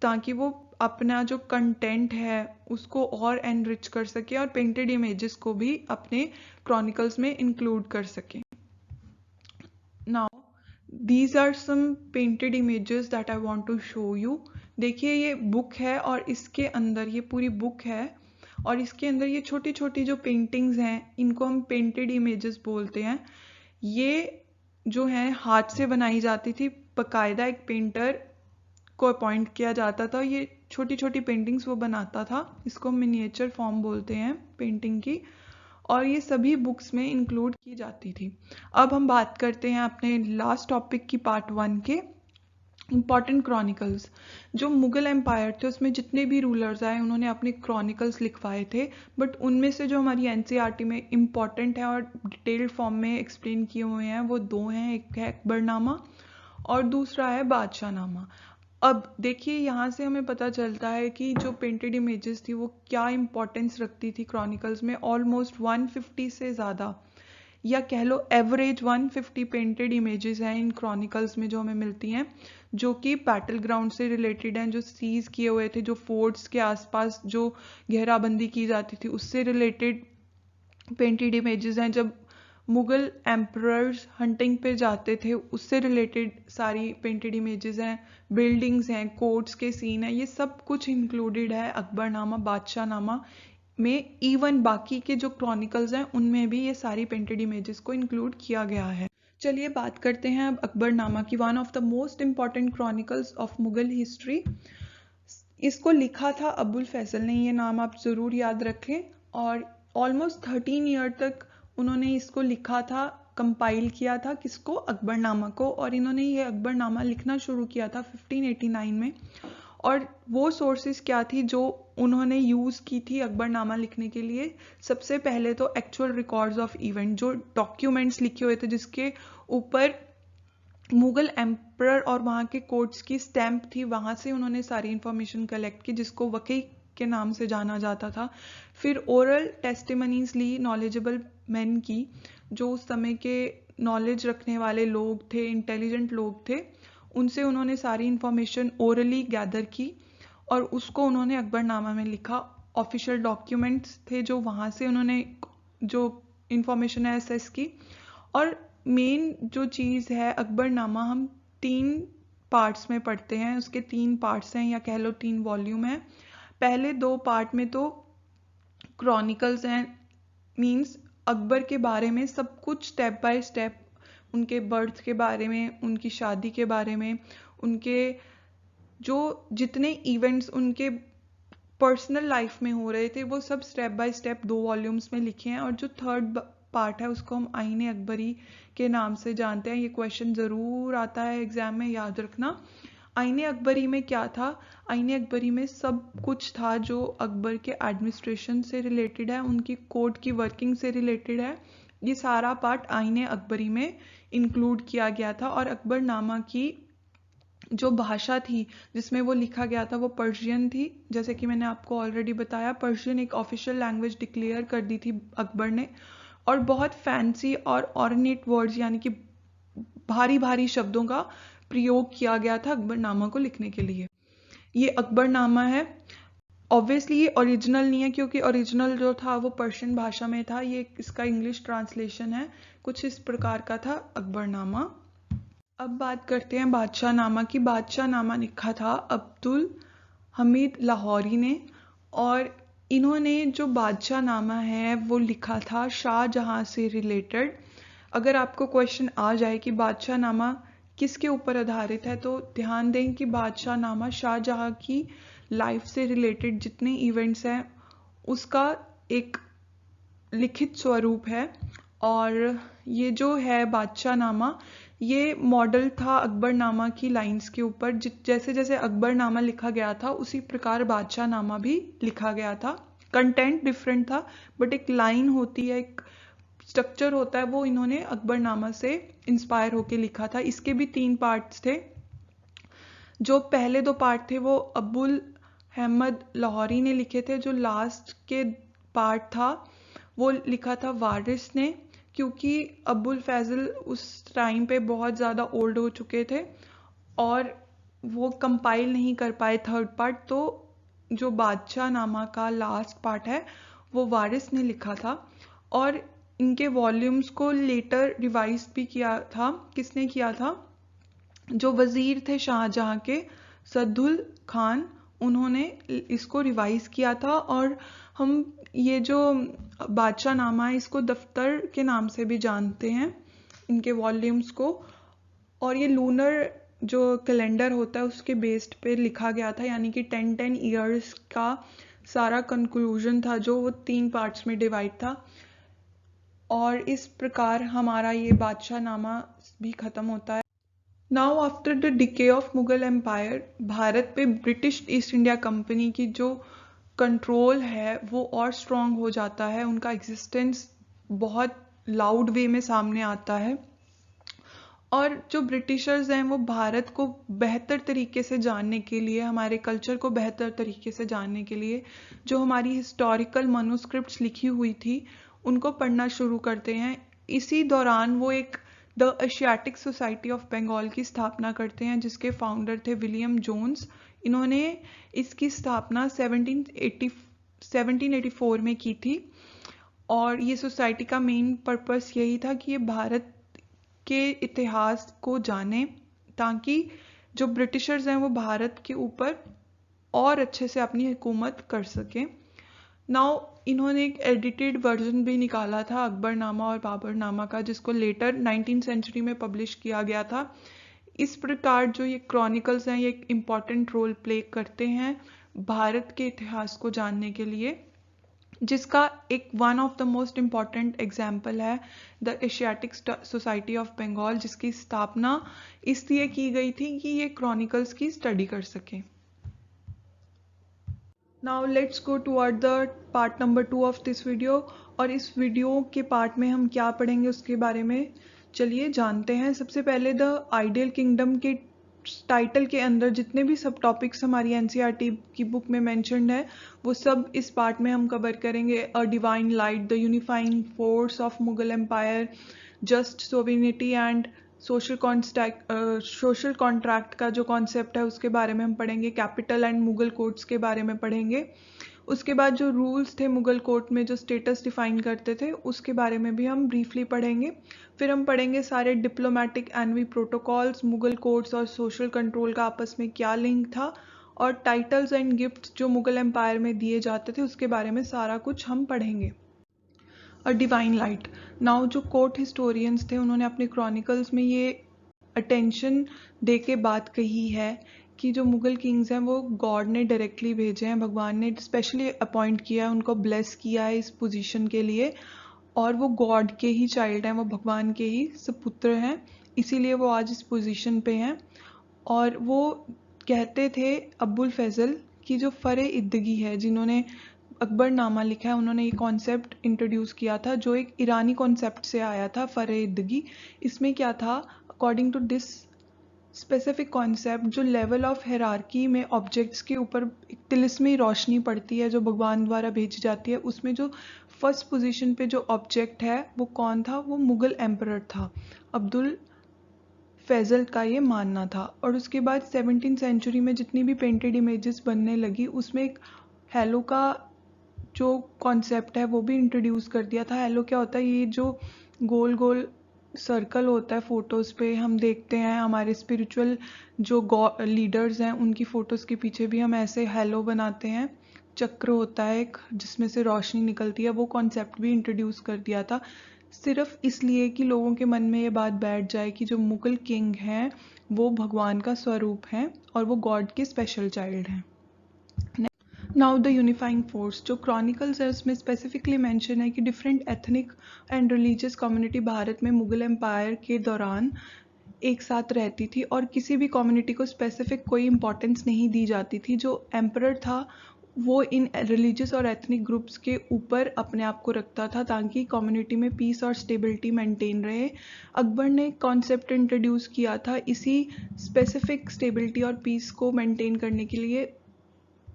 ताकि वो अपना जो कंटेंट है उसको और एनरिच कर सके और पेंटेड इमेजेस को भी अपने क्रॉनिकल्स में इंक्लूड कर सके। Now these are some painted images that I want to show you. देखिए ये बुक है और इसके अंदर ये पूरी बुक है और इसके अंदर ये छोटी छोटी जो पेंटिंग्स हैं इनको हम पेंटेड इमेजेस बोलते हैं। ये जो है हाथ से बनाई जाती थी, बाकायदा एक पेंटर को अपॉइंट किया जाता था, ये छोटी छोटी पेंटिंग्स वो बनाता था, इसको मिनिएचर फॉर्म बोलते हैं पेंटिंग की, और ये सभी बुक्स में इंक्लूड की जाती थी। अब हम बात करते हैं अपने लास्ट टॉपिक की पार्ट 1 के इम्पॉर्टेंट क्रॉनिकल्स। जो मुगल एम्पायर थे उसमें जितने भी रूलर्स आए उन्होंने अपने क्रॉनिकल्स लिखवाए थे, बट उनमें से जो हमारी एनसीईआरटी में इम्पॉर्टेंट है और डिटेल्ड फॉर्म में एक्सप्लेन किए हुए हैं वो 2 हैं। एक है अकबरनामा और दूसरा है बादशाहनामा। अब देखिए यहाँ से हमें पता चलता है कि जो पेंटेड इमेजेस थी वो क्या इंपॉर्टेंस रखती थी क्रॉनिकल्स में। ऑलमोस्ट 150 से ज़्यादा, या कह लो एवरेज 150 पेंटेड इमेजेस हैं इन क्रॉनिकल्स में जो हमें मिलती हैं, जो कि बैटल ग्राउंड से रिलेटेड हैं, जो सीज किए हुए थे, जो फोर्ट्स के आसपास जो घेराबंदी की जाती थी उससे रिलेटेड पेंटेड इमेजेस हैं। जब मुगल एम्परर्स हंटिंग पे जाते थे उससे रिलेटेड सारी पेंटेड इमेजेस हैं, बिल्डिंग्स हैं, कोर्ट्स के सीन हैं, ये सब कुछ इंक्लूडेड है अकबरनामा बादशाहनामा में। इवन बाकी के जो क्रॉनिकल्स हैं उनमें भी ये सारी पेंटेड इमेजेस को इंक्लूड किया गया है। चलिए बात करते हैं अब अकबरनामा की, one of the most important chronicles of Mughal history. इसको लिखा था अबुल फैसल ने, ये नाम आप ज़रूर याद रखें। और ऑलमोस्ट 13 ईयर तक उन्होंने इसको लिखा था, कंपाइल किया था, किसको, अकबरनामा को। और इन्होंने ये अकबरनामा लिखना शुरू किया था 1589 में। और वो सोर्सेज क्या थी जो उन्होंने यूज़ की थी अकबरनामा लिखने के लिए? सबसे पहले तो एक्चुअल रिकॉर्ड्स ऑफ इवेंट, जो डॉक्यूमेंट्स लिखे हुए थे जिसके ऊपर मुगल एम्परर और वहाँ के कोर्ट्स की स्टैंप थी, वहाँ से उन्होंने सारी इंफॉर्मेशन कलेक्ट की जिसको वकी के नाम से जाना जाता था। फिर ओरल टेस्टिमनीज ली नॉलेजेबल मैन की, जो उस समय के नॉलेज रखने वाले लोग थे, इंटेलिजेंट लोग थे, उनसे उन्होंने सारी इंफॉर्मेशन ओरली गैदर की और उसको उन्होंने अकबरनामा में लिखा। ऑफिशियल डॉक्यूमेंट्स थे जो वहाँ से उन्होंने जो इंफॉर्मेशन है असेस की। और मेन जो चीज़ है अकबरनामा हम 3 पार्ट्स में पढ़ते हैं, उसके 3 पार्ट्स हैं या कह लो 3 वॉल्यूम हैं। पहले 2 पार्ट में तो क्रॉनिकल्स हैं, मींस अकबर के बारे में सब कुछ स्टेप बाय स्टेप, उनके बर्थ के बारे में, उनकी शादी के बारे में, उनके जो जितने इवेंट्स उनके पर्सनल लाइफ में हो रहे थे वो सब स्टेप बाय स्टेप 2 वॉल्यूम्स में लिखे हैं। और जो थर्ड पार्ट है उसको हम आईने अकबरी के नाम से जानते हैं। ये क्वेश्चन ज़रूर आता है एग्जाम में, याद रखना। आईने अकबरी में क्या था? आईने अकबरी में सब कुछ था जो अकबर के एडमिनिस्ट्रेशन से रिलेटेड है, उनकी कोर्ट की वर्किंग से रिलेटेड है। ये सारा पार्ट आईने अकबरी में इंक्लूड किया गया था। और अकबरनामा की जो भाषा थी जिसमें वो लिखा गया था वो पर्शियन थी। जैसे कि मैंने आपको ऑलरेडी बताया, पर्शियन एक ऑफिशियल लैंग्वेज डिक्लेयर कर दी थी अकबर ने। और बहुत फैंसी और ऑर्नेट वर्ड्स यानी कि भारी भारी शब्दों का प्रयोग किया गया था अकबरनामा को लिखने के लिए। ये अकबरनामा है। ऑब्वियसली ये ओरिजिनल नहीं है क्योंकि ओरिजिनल जो था वो पर्शियन भाषा में था, ये इसका इंग्लिश ट्रांसलेशन है। कुछ इस प्रकार का था अकबरनामा। अब बात करते हैं बादशाहनामा की। बादशाहनामा लिखा था अब्दुल हमीद लाहौरी ने। और इन्होंने जो बादशाहनामा है वो लिखा था शाहजहां से रिलेटेड। अगर आपको क्वेश्चन आ जाए कि बादशाहनामा किसके ऊपर आधारित है, तो ध्यान दें कि बादशाहनामा शाहजहां की लाइफ से रिलेटेड जितने इवेंट्स हैं उसका एक लिखित स्वरूप है। और ये जो है बादशाहनामा, ये मॉडल था अकबरनामा की लाइंस के ऊपर। जैसे जैसे अकबरनामा लिखा गया था उसी प्रकार बादशाहनामा भी लिखा गया था। कंटेंट डिफरेंट था बट एक लाइन होती है, एक स्ट्रक्चर होता है, वो इन्होंने अकबरनामा से इंस्पायर होके लिखा था। इसके भी 3 पार्ट्स थे। जो पहले 2 पार्ट थे वो अबुल अहमद लाहौरी ने लिखे थे। जो लास्ट के पार्ट था वो लिखा था वारिस ने, क्योंकि अबुल फैजल उस टाइम पे बहुत ज़्यादा ओल्ड हो चुके थे और वो कंपाइल नहीं कर पाए थर्ड पार्ट। तो जो बादशाहनामा का लास्ट पार्ट है वो वारिस ने लिखा था। और इनके वॉल्यूम्स को लेटर रिवाइज भी किया था। किसने किया था? जो वज़ीर थे शाहजहां के, सद्दुल खान, उन्होंने इसको रिवाइज किया था। और हम ये जो बादशाहनामा है इसको दफ्तर के नाम से भी जानते हैं, इनके वॉल्यूम्स को। और ये लूनर जो कैलेंडर होता है उसके बेस्ड पे लिखा गया था, यानी कि 10-10 ईयर्स का सारा कंक्लूजन था जो वो 3 पार्ट्स में डिवाइड था। और इस प्रकार हमारा ये बादशाहनामा भी ख़त्म होता है। Now after the decay of Mughal empire, Bharat पे ब्रिटिश ईस्ट इंडिया कंपनी की जो कंट्रोल है वो और स्ट्रॉन्ग हो जाता है। उनका एग्जिस्टेंस बहुत लाउड वे में सामने आता है। और जो ब्रिटिशर्स हैं वो भारत को बेहतर तरीके से जानने के लिए, हमारे कल्चर को बेहतर तरीके से जानने के लिए जो हमारी हिस्टोरिकल मैन्युस्क्रिप्ट्स लिखी हुई थी उनको पढ़ना शुरू करते हैं। इसी दौरान वो एक the Asiatic society of Bengal की स्थापना करते हैं जिसके फाउंडर थे विलियम जोन्स। इन्होंने इसकी स्थापना 1784 में की थी और ये सोसाइटी का मेन पर्पस यही था कि ये भारत के इतिहास को जाने ताकि जो ब्रिटिशर्स हैं वो भारत के ऊपर और अच्छे से अपनी हुकूमत कर सकें। नाउ इन्होंने एक एडिटेड वर्जन भी निकाला था अकबरनामा और बाबरनामा का, जिसको लेटर 19th सेंचुरी में पब्लिश किया गया था। इस प्रकार जो ये क्रॉनिकल्स हैं ये एक इम्पॉर्टेंट रोल प्ले करते हैं भारत के इतिहास को जानने के लिए, जिसका एक one of the most important example है the Asiatic society of Bengal, जिसकी स्थापना इसलिए की गई थी कि ये क्रॉनिकल्स की स्टडी कर सकें। Now let's go toward the part number 2 of this video. और इस वीडियो के पार्ट में हम क्या पढ़ेंगे उसके बारे में चलिए जानते हैं। सबसे पहले द आइडियल किंगडम के टाइटल के अंदर जितने भी सब टॉपिक्स हमारी एनसीईआरटी की बुक में मेंशन्ड है वो सब इस पार्ट में हम कवर करेंगे। A divine light, the unifying force of Mughal empire, just sovereignty and social contract का जो कॉन्सेप्ट है उसके बारे में हम पढ़ेंगे। कैपिटल एंड मुगल कोर्ट्स के बारे में पढ़ेंगे। उसके बाद जो रूल्स थे मुगल कोर्ट में जो स्टेटस डिफाइन करते थे उसके बारे में भी हम ब्रीफली पढ़ेंगे। फिर हम पढ़ेंगे सारे diplomatic envoy protocols, Mughal courts और सोशल कंट्रोल का आपस में क्या लिंक था, और टाइटल्स एंड गिफ्ट्स जो मुगल एम्पायर में दिए जाते थे उसके बारे में सारा कुछ हम पढ़ेंगे। अ डिवाइन लाइट, नाउ जो कोर्ट हिस्टोरियंस थे उन्होंने अपने क्रॉनिकल्स में ये अटेंशन दे के बात कही है कि जो मुगल किंग्स हैं वो गॉड ने डायरेक्टली भेजे हैं, भगवान ने स्पेशली अपॉइंट किया है, उनको ब्लेस किया है इस पोजीशन के लिए, और वो गॉड के ही चाइल्ड हैं, वो भगवान के ही सपुत्र हैं, इसीलिए वो आज इस पोजीशन पे हैं। और वो कहते थे अबुल फैजल की जो फरे इद्दगी है जिन्होंने अकबरनामा लिखा है, उन्होंने ये कॉन्सेप्ट इंट्रोड्यूस किया था जो एक ईरानी कॉन्सेप्ट से आया था, फरे इद्दगी। इसमें क्या था, according to this specific concept जो लेवल ऑफ हेरारकी में ऑब्जेक्ट्स के ऊपर एक तिलिस्मी रोशनी पड़ती है जो भगवान द्वारा भेजी जाती है, उसमें जो फर्स्ट पोजीशन पे जो ऑब्जेक्ट है वो कौन था, वो मुगल एम्परर था, अब्दुल फैजल का ये मानना था। और उसके बाद 17th सेंचुरी में जितनी भी पेंटेड इमेजेस बनने लगी उसमें एक हेलो का जो कॉन्सेप्ट है वो भी इंट्रोड्यूस कर दिया था। हेलो क्या होता है, ये जो गोल गोल सर्कल होता है फोटोज़ पे हम देखते हैं, हमारे स्पिरिचुअल जो लीडर्स हैं उनकी फ़ोटोज़ के पीछे भी हम ऐसे हेलो बनाते हैं, चक्र होता है एक जिसमें से रोशनी निकलती है, वो कॉन्सेप्ट भी इंट्रोड्यूस कर दिया था सिर्फ इसलिए कि लोगों के मन में ये बात बैठ जाए कि जो मुगल किंग हैं वो भगवान का स्वरूप हैं और वो गॉड के स्पेशल चाइल्ड हैं। नाउ द यूनिफाइंग फोर्स, जो क्रॉनिकल्स है उसमें स्पेसिफिकली मेंशन है कि different ethnic and religious community Bharat में मुगल एम्पायर के दौरान एक साथ रहती थी और किसी भी कम्युनिटी को स्पेसिफिक कोई इंपॉर्टेंस नहीं दी जाती थी। जो एम्परर था वो इन रिलीजियस और एथनिक ग्रुप्स के ऊपर अपने आप को रखता था ताकि कम्युनिटी में पीस और स्टेबिलिटी मेंटेन रहे। अकबर ने कॉन्सेप्ट इंट्रोड्यूस किया था इसी स्पेसिफिक स्टेबिलिटी और पीस को मेंटेन करने के लिए।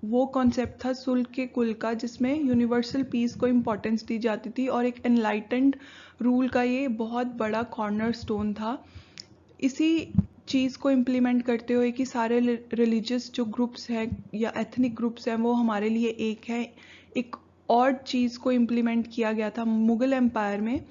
वो कॉन्सेप्ट था सुल्क के कुल का, जिसमें यूनिवर्सल पीस को इम्पोर्टेंस दी जाती थी और एक एनलाइटेंड रूल का ये बहुत बड़ा कॉर्नर स्टोन था। इसी चीज़ को इम्प्लीमेंट करते हुए कि सारे रिलीजियस जो ग्रुप्स हैं या एथनिक ग्रुप्स हैं वो हमारे लिए एक है, एक और चीज़ को इम्प्लीमेंट किया गया था मुगल एम्पायर में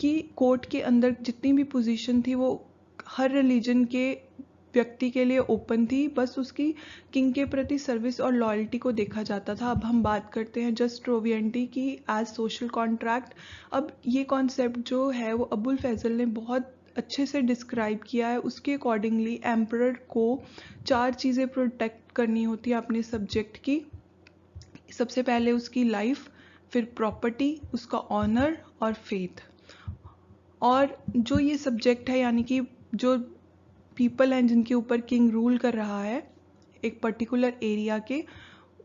कि कोर्ट के अंदर जितनी भी पोजीशन थी वो हर रिलीजन के व्यक्ति के लिए ओपन थी, बस उसकी किंग के प्रति सर्विस और लॉयल्टी को देखा जाता था। अब हम बात करते हैं जस्ट सोविनिटी की एज सोशल कॉन्ट्रैक्ट। अब ये कॉन्सेप्ट जो है वो अबुल फैजल ने बहुत अच्छे से डिस्क्राइब किया है। उसके अकॉर्डिंगली एम्परर को 4 चीज़ें प्रोटेक्ट करनी होती है अपने सब्जेक्ट की। सबसे पहले उसकी लाइफ, फिर प्रॉपर्टी, उसका ऑनर और फेथ। और जो ये सब्जेक्ट है यानी कि जो पीपल हैं जिनके ऊपर किंग रूल कर रहा है एक पर्टिकुलर एरिया के,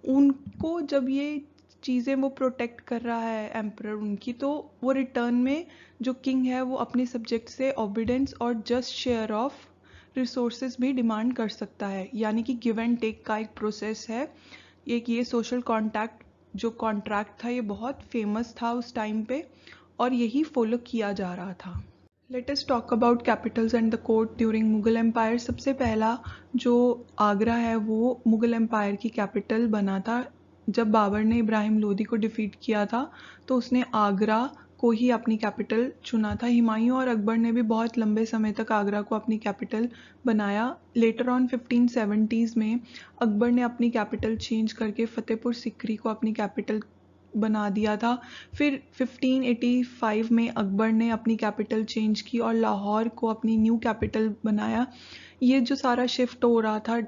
उनको जब ये चीज़ें वो प्रोटेक्ट कर रहा है एम्परर उनकी, तो वो रिटर्न में जो किंग है वो अपने सब्जेक्ट से ओबीडेंस और जस्ट शेयर ऑफ रिसोर्सेज भी डिमांड कर सकता है। यानी कि गिव एंड टेक का एक प्रोसेस है। एक ये सोशल कॉन्ट्रैक्ट था, ये बहुत फेमस था उस टाइम पे और यही फॉलो किया जा रहा था। Let us talk about capitals and the court during Mughal empire. सबसे पहला जो आगरा है वो मुगल एम्पायर की कैपिटल बना था। जब बाबर ने इब्राहिम लोदी को डिफीट किया था तो उसने आगरा को ही अपनी कैपिटल चुना था। हुमायूं और अकबर ने भी बहुत लंबे समय तक आगरा को अपनी कैपिटल बनाया। लेटर ऑन 1570s में अकबर ने अपनी कैपिटल चेंज करके फतेहपुर सिकरी को अपनी कैपिटल बना दिया था। फिर 1585 में अकबर ने अपनी कैपिटल चेंज की और लाहौर को अपनी न्यू कैपिटल बनाया। ये जो सारा शिफ्ट हो रहा था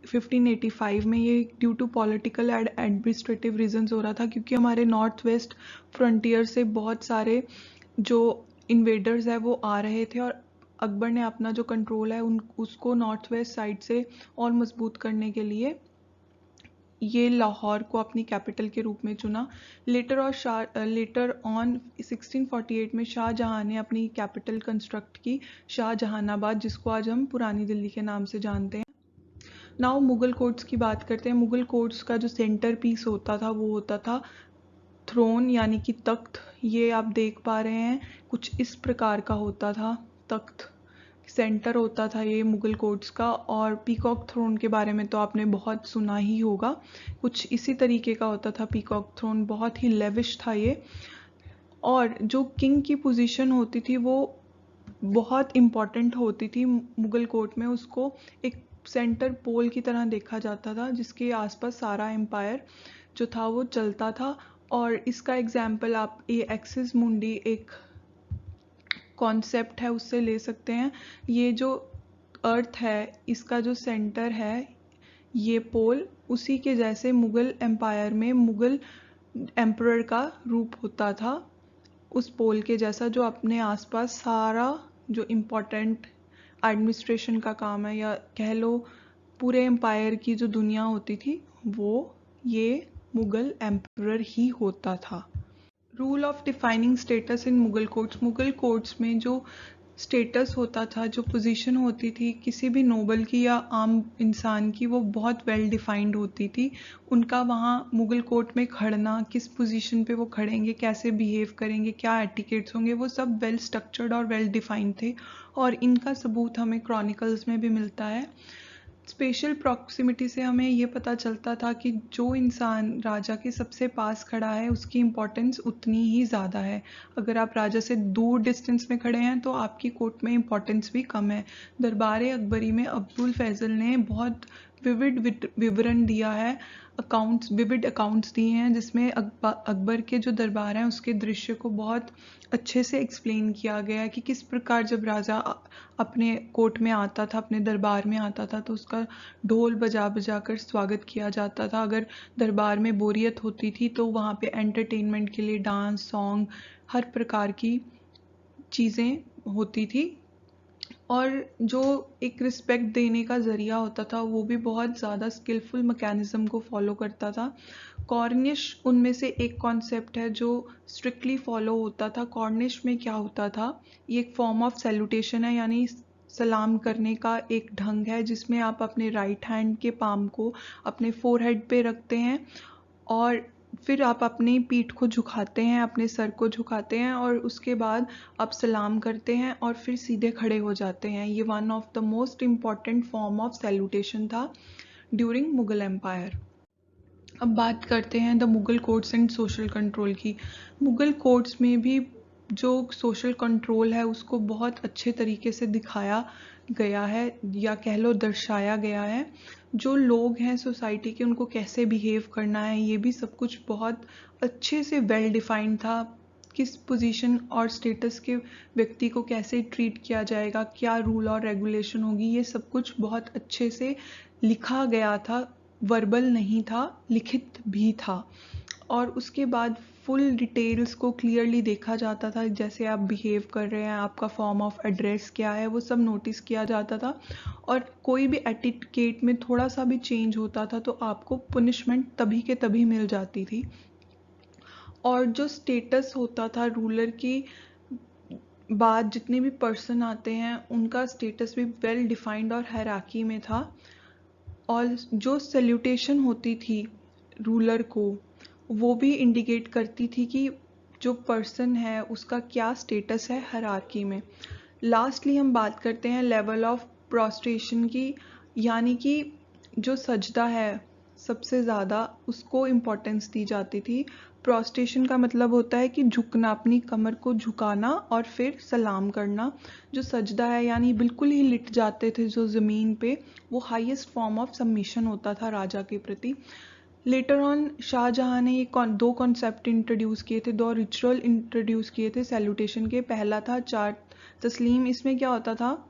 1585 में, ये due to political and administrative reasons हो रहा था, क्योंकि हमारे नॉर्थ वेस्ट फ्रंटियर से बहुत सारे जो इन्वेडर्स है वो आ रहे थे और अकबर ने अपना जो कंट्रोल है उसको नॉर्थ वेस्ट साइड से और मजबूत करने के लिए ये लाहौर को अपनी कैपिटल के रूप में चुना। लेटर ऑन 1648 में शाहजहां ने अपनी कैपिटल कंस्ट्रक्ट की, शाहजहानाबाद, जिसको आज हम पुरानी दिल्ली के नाम से जानते हैं। नाउ मुगल कोर्ट्स की बात करते हैं। मुगल कोर्ट्स का जो सेंटर पीस होता था वो होता था थ्रोन यानी कि तख्त। ये आप देख पा रहे हैं, कुछ इस प्रकार का होता था तख्त, सेंटर होता था ये मुगल कोर्ट्स का। और पीकॉक थ्रोन के बारे में तो आपने बहुत सुना ही होगा, कुछ इसी तरीके का होता था पीकॉक थ्रोन, बहुत ही लेविश था ये। और जो किंग की पोजीशन होती थी वो बहुत इम्पॉर्टेंट होती थी मुगल कोर्ट में। उसको एक सेंटर पोल की तरह देखा जाता था जिसके आसपास सारा एम्पायर जो था वो चलता था। और इसका एग्जाम्पल आप ये एक्सिस मुंडी एक कॉन्सेप्ट है उससे ले सकते हैं। ये जो अर्थ है इसका जो सेंटर है ये पोल, उसी के जैसे मुगल एम्पायर में मुगल एम्परर का रूप होता था, उस पोल के जैसा, जो अपने आसपास सारा जो इम्पोर्टेंट एडमिनिस्ट्रेशन का काम है या कह लो पूरे एम्पायर की जो दुनिया होती थी वो ये मुगल एम्परर ही होता था। Rule of defining status in Mughal courts में जो स्टेटस होता था, जो पोजीशन होती थी किसी भी नोबल की या आम इंसान की, वो बहुत वेल डिफाइंड होती थी। उनका वहाँ मुगल कोर्ट में खड़ना, किस पोजीशन पे वो खड़ेंगे, कैसे बिहेव करेंगे, क्या एटिकेट्स होंगे, वो सब वेल स्ट्रक्चर्ड और वेल डिफाइंड थे। और इनका सबूत हमें क्रॉनिकल्स में भी मिलता है। स्पेशल प्रॉक्सिमिटी से हमें ये पता चलता था कि जो इंसान राजा के सबसे पास खड़ा है उसकी इम्पोर्टेंस उतनी ही ज़्यादा है। अगर आप राजा से दूर डिस्टेंस में खड़े हैं तो आपकी कोर्ट में इम्पोर्टेंस भी कम है। दरबार अकबरी में अब्दुल फैजल ने बहुत विविड विवरण दिया है, विविड अकाउंट्स दिए हैं जिसमें अकबर के जो दरबार हैं उसके दृश्य को बहुत अच्छे से एक्सप्लेन किया गया है कि किस प्रकार जब राजा अपने कोर्ट में आता था, अपने दरबार में आता था, तो उसका ढोल बजा बजा कर स्वागत किया जाता था। अगर दरबार में बोरियत होती थी तो वहाँ पे एंटरटेनमेंट के लिए डांस, सॉन्ग, हर प्रकार की चीज़ें होती थी। और जो एक रिस्पेक्ट देने का ज़रिया होता था वो भी बहुत ज़्यादा स्किलफुल मैकेनिज़्म को फॉलो करता था। कॉर्निश उनमें से एक कॉन्सेप्ट है जो स्ट्रिक्टली फॉलो होता था। कॉर्निश में क्या होता था, ये एक फॉर्म ऑफ सैल्यूटेशन है, यानी सलाम करने का एक ढंग है जिसमें आप अपने राइट हैंड के पाम को अपने फोरहेड पे रखते हैं और फिर आप अपनी पीठ को झुकाते हैं, अपने सर को झुकाते हैं और उसके बाद आप सलाम करते हैं और फिर सीधे खड़े हो जाते हैं। ये one of the most important form of salutation था ड्यूरिंग मुगल एम्पायर। अब बात करते हैं the Mughal courts and social control की। मुगल कोर्ट्स में भी जो सोशल कंट्रोल है उसको बहुत अच्छे तरीके से दिखाया गया है या कह लो दर्शाया गया है। जो लोग हैं सोसाइटी के उनको कैसे बिहेव करना है ये भी सब कुछ बहुत अच्छे से वेल डिफाइंड था। किस पोजीशन और स्टेटस के व्यक्ति को कैसे ट्रीट किया जाएगा, क्या रूल और रेगुलेशन होगी, ये सब कुछ बहुत अच्छे से लिखा गया था। वर्बल नहीं था, लिखित भी था। और उसके बाद फुल डिटेल्स को क्लियरली देखा जाता था, जैसे आप बिहेव कर रहे हैं, आपका फॉर्म ऑफ एड्रेस क्या है, वो सब नोटिस किया जाता था। और कोई भी एटिकेट में थोड़ा सा भी चेंज होता था तो आपको पनिशमेंट तभी के तभी मिल जाती थी। और जो स्टेटस होता था रूलर की बाद, जितने भी पर्सन आते हैं उनका स्टेटस भी वेल डिफाइंड और हायरार्की में था। और जो सैल्यूटेशन होती थी रूलर को, वो भी इंडिकेट करती थी कि जो पर्सन है उसका क्या स्टेटस है हायरार्की में। लास्टली हम बात करते हैं लेवल ऑफ प्रोस्ट्रेशन की, यानी कि जो सजदा है सबसे ज़्यादा उसको इम्पोर्टेंस दी जाती थी। प्रोस्ट्रेशन का मतलब होता है कि झुकना, अपनी कमर को झुकाना और फिर सलाम करना। जो सजदा है यानी बिल्कुल ही लिट जाते थे जो ज़मीन पे, वो हाईएस्ट फॉर्म ऑफ सबमिशन होता था राजा के प्रति। लेटर ऑन शाहजहां ने ये दो कॉन्सेप्ट इंट्रोड्यूस किए थे, दो रिचुअल इंट्रोड्यूस किए थे सैल्यूटेशन के। पहला था चार तस्लीम। इसमें क्या होता था,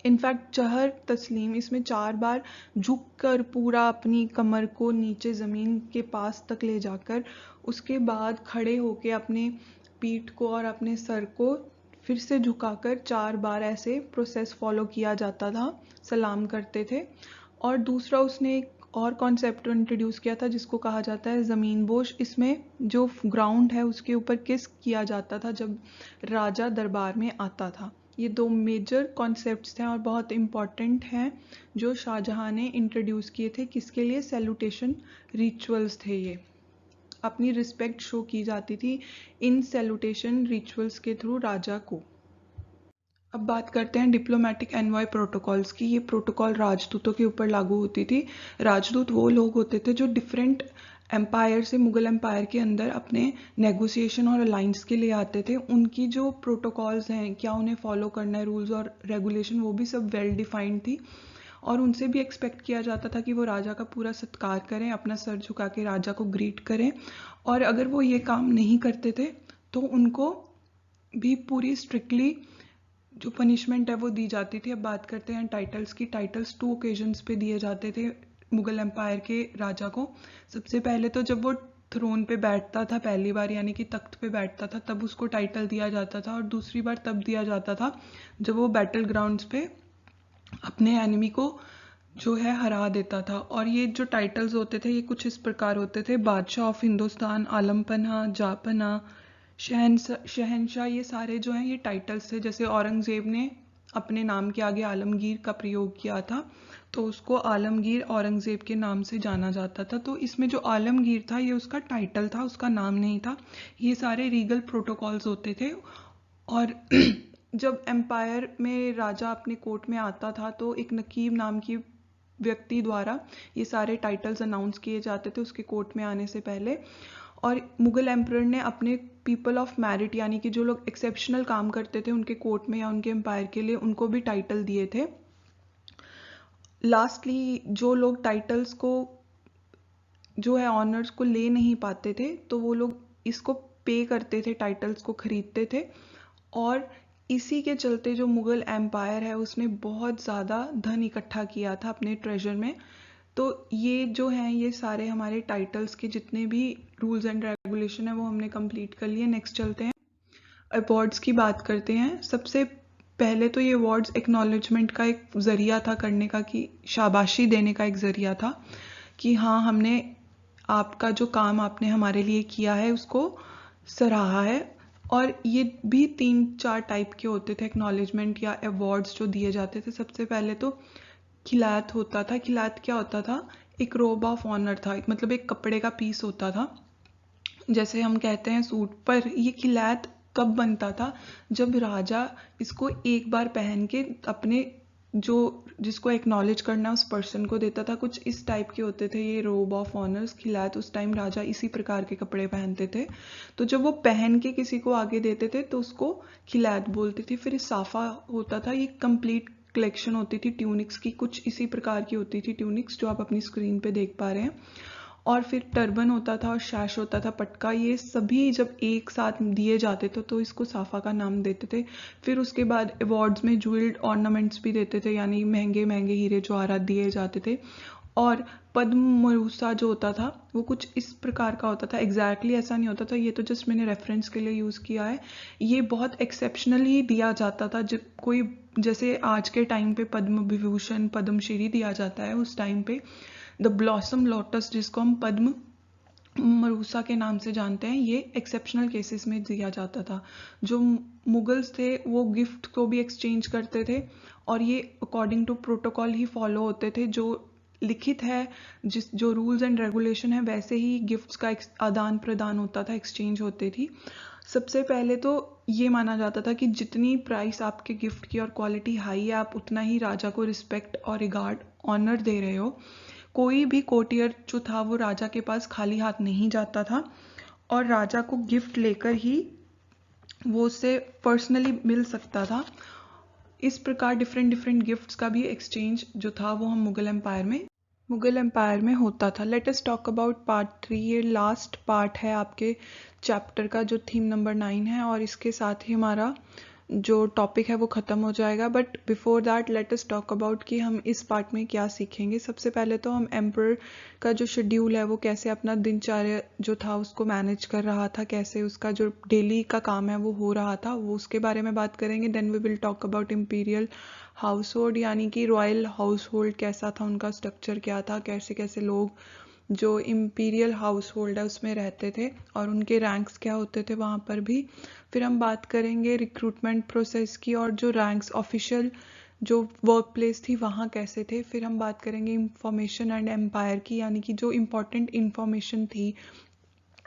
इनफैक्ट चहर तस्लीम, इसमें 4 बार झुक कर पूरा अपनी कमर को नीचे ज़मीन के पास तक ले जाकर, उसके बाद खड़े होके अपने पीठ को और अपने सर को फिर से झुकाकर 4 बार ऐसे प्रोसेस फॉलो किया जाता था, सलाम करते थे। और दूसरा उसने एक और कॉन्सेप्ट इंट्रोड्यूस किया था जिसको कहा जाता है ज़मीन बोश। इसमें जो ग्राउंड है उसके ऊपर किस किया जाता था जब राजा दरबार में आता था। ये 2 मेजर कॉन्सेप्ट्स थे और बहुत इम्पॉर्टेंट हैं जो शाहजहां ने इंट्रोड्यूस किए थे। किसके लिए? सैल्यूटेशन रिचुअल्स थे ये। अपनी रिस्पेक्ट शो की जाती थी इन सैल्यूटेशन रिचुअल्स के थ्रू राजा को। अब बात करते हैं डिप्लोमेटिक एनवॉय प्रोटोकॉल्स की। ये प्रोटोकॉल राजदूतों के ऊपर लागू होती थी। राजदूत वो लोग होते थे जो डिफरेंट एम्पायर से, मुगल एम्पायर के अंदर अपने नेगोशिएशन और अलाइंस के लिए आते थे। उनकी जो प्रोटोकॉल्स हैं, क्या उन्हें फॉलो करना है, रूल्स और रेगुलेशन, वो भी सब वेल डिफाइंड थी। और उनसे भी एक्सपेक्ट किया जाता था कि वो राजा का पूरा सत्कार करें, अपना सर झुका के राजा को ग्रीट करें। और अगर वो ये काम नहीं करते थे तो उनको भी पूरी स्ट्रिक्टली जो पनिशमेंट है वो दी जाती थी। अब बात करते हैं टाइटल्स की। टाइटल्स 2 ओकेजन्स पे दिए जाते थे मुगल एम्पायर के राजा को। सबसे पहले तो जब वो थ्रोन पे बैठता था पहली बार, यानी कि तख्त पे बैठता था, तब उसको टाइटल दिया जाता था। और दूसरी बार तब दिया जाता था जब वो बैटल ग्राउंड्स पे अपने एनिमी को जो है हरा देता था। और ये जो टाइटल्स होते थे ये कुछ इस प्रकार होते थे: बादशाह ऑफ हिंदुस्तान, आलमपना, जापना, शहनशाह। ये सारे जो हैं ये टाइटल्स थे। जैसे औरंगज़ेब ने अपने नाम के आगे आलमगीर का प्रयोग किया था तो उसको आलमगीर औरंगज़ेब के नाम से जाना जाता था। तो इसमें जो आलमगीर था ये उसका टाइटल था, उसका नाम नहीं था। ये सारे रीगल प्रोटोकॉल्स होते थे। और जब एम्पायर में राजा अपने कोर्ट में आता था तो एक नकीब नाम की व्यक्ति द्वारा ये सारे टाइटल्स अनाउंस किए जाते थे उसके कोर्ट में आने से पहले। और मुगल एम्परर ने अपने पीपल ऑफ मेरिट, यानी कि जो लोग एक्सेप्शनल काम करते थे उनके कोर्ट में या उनके एम्पायर के लिए, उनको भी टाइटल दिए थे। लास्टली जो लोग टाइटल्स को जो है ऑनर्स को ले नहीं पाते थे तो वो लोग इसको पे करते थे, टाइटल्स को खरीदते थे। और इसी के चलते जो मुगल एम्पायर है उसने बहुत ज़्यादा धन इकट्ठा किया था अपने ट्रेजर में। तो ये जो हैं ये सारे हमारे टाइटल्स के जितने भी रूल्स एंड रेगुलेशन है वो हमने कंप्लीट कर लिए। नेक्स्ट चलते हैं, अवार्ड्स की बात करते हैं। सबसे पहले तो ये अवार्ड्स एक्नॉलेजमेंट का एक ज़रिया था करने का, कि शाबाशी देने का एक ज़रिया था कि हाँ, हमने आपका जो काम आपने हमारे लिए किया है उसको सराहा है। और ये भी 3-4 टाइप के होते थे एक्नॉलेजमेंट या अवार्ड्स जो दिए जाते थे। सबसे पहले तो खिलात होता था। खिलात क्या होता था? एक रोब ऑफ ऑनर था, मतलब एक कपड़े का पीस होता था, जैसे हम कहते हैं सूट। पर ये खिलात कब बनता था? जब राजा इसको एक बार पहन के अपने जो जिसको एक्नॉलेज करना उस पर्सन को देता था। कुछ इस टाइप के होते थे ये रोब ऑफ ऑनर्स, खिलात। उस टाइम राजा इसी प्रकार के कपड़े पहनते थे। तो जब वो पहन के किसी को आगे देते थे तो उसको खिलात बोलते थे। फिर साफा होता था, ये कंप्लीट कलेक्शन होती थी ट्यूनिक्स की, कुछ इसी प्रकार की होती थी ट्यूनिक्स जो आप अपनी स्क्रीन पे देख पा रहे हैं। और फिर टर्बन होता था और शैश होता था, पटका। ये सभी जब एक साथ दिए जाते थे तो इसको साफा का नाम देते थे। फिर उसके बाद अवार्ड्स में ज्वेल्ड ऑर्नामेंट्स भी देते थे, यानी महंगे महंगे हीरे जवाहरात दिए जाते थे। और पद्म मरूसा जो होता था वो कुछ इस प्रकार का होता था। एग्जैक्टली ऐसा नहीं होता था, ये तो जस्ट मैंने रेफरेंस के लिए यूज़ किया है। ये बहुत एक्सेप्शनली दिया जाता था। जब कोई, जैसे आज के टाइम पे पद्म विभूषण, पद्मश्री दिया जाता है, उस टाइम पे द ब्लॉसम लोटस, जिसको हम पद्म मरूसा के नाम से जानते हैं, ये एक्सेप्शनल केसेस में दिया जाता था। जो मुगल्स थे वो गिफ्ट को भी एक्सचेंज करते थे और ये अकॉर्डिंग टू प्रोटोकॉल ही फॉलो होते थे। जो लिखित है, जो रूल्स एंड रेगुलेशन है, वैसे ही गिफ्ट्स का आदान प्रदान होता था, एक्सचेंज होती थी। सबसे पहले तो ये माना जाता था कि जितनी प्राइस आपके गिफ्ट की और क्वालिटी हाई है, आप उतना ही राजा को रिस्पेक्ट और रिगार्ड, ऑनर दे रहे हो। कोई भी कोटियर जो था वो राजा के पास खाली हाथ नहीं जाता था और राजा को गिफ्ट लेकर ही वो उससे पर्सनली मिल सकता था। इस प्रकार डिफरेंट डिफरेंट गिफ्ट्स का भी एक्सचेंज जो था वो हम मुगल एम्पायर में होता था। Let us talk about part 3। ये लास्ट पार्ट है आपके चैप्टर का, जो थीम नंबर 9 है, और इसके साथ ही हमारा जो टॉपिक है वो ख़त्म हो जाएगा। But before that let us talk about कि हम इस पार्ट में क्या सीखेंगे। सबसे पहले तो हम एम्परर का जो शेड्यूल है वो कैसे अपना दिनचर्या जो था उसको मैनेज कर रहा था, कैसे उसका जो डेली का काम है वो हो रहा था, वो उसके बारे में बात करेंगे। Then we will talk about imperial household, यानी कि रॉयल हाउस होल्ड कैसा था, उनका स्ट्रक्चर क्या था, कैसे कैसे लोग जो इम्पीरियल हाउस होल्ड है उसमें रहते थे और उनके रैंक्स क्या होते थे वहाँ पर भी। फिर हम बात करेंगे रिक्रूटमेंट प्रोसेस की और जो रैंक्स ऑफिशियल जो वर्क प्लेस थी वहाँ कैसे थे। फिर हम बात करेंगे इंफॉर्मेशन एंड एम्पायर की, यानी कि जो इम्पोर्टेंट इंफॉर्मेशन थी।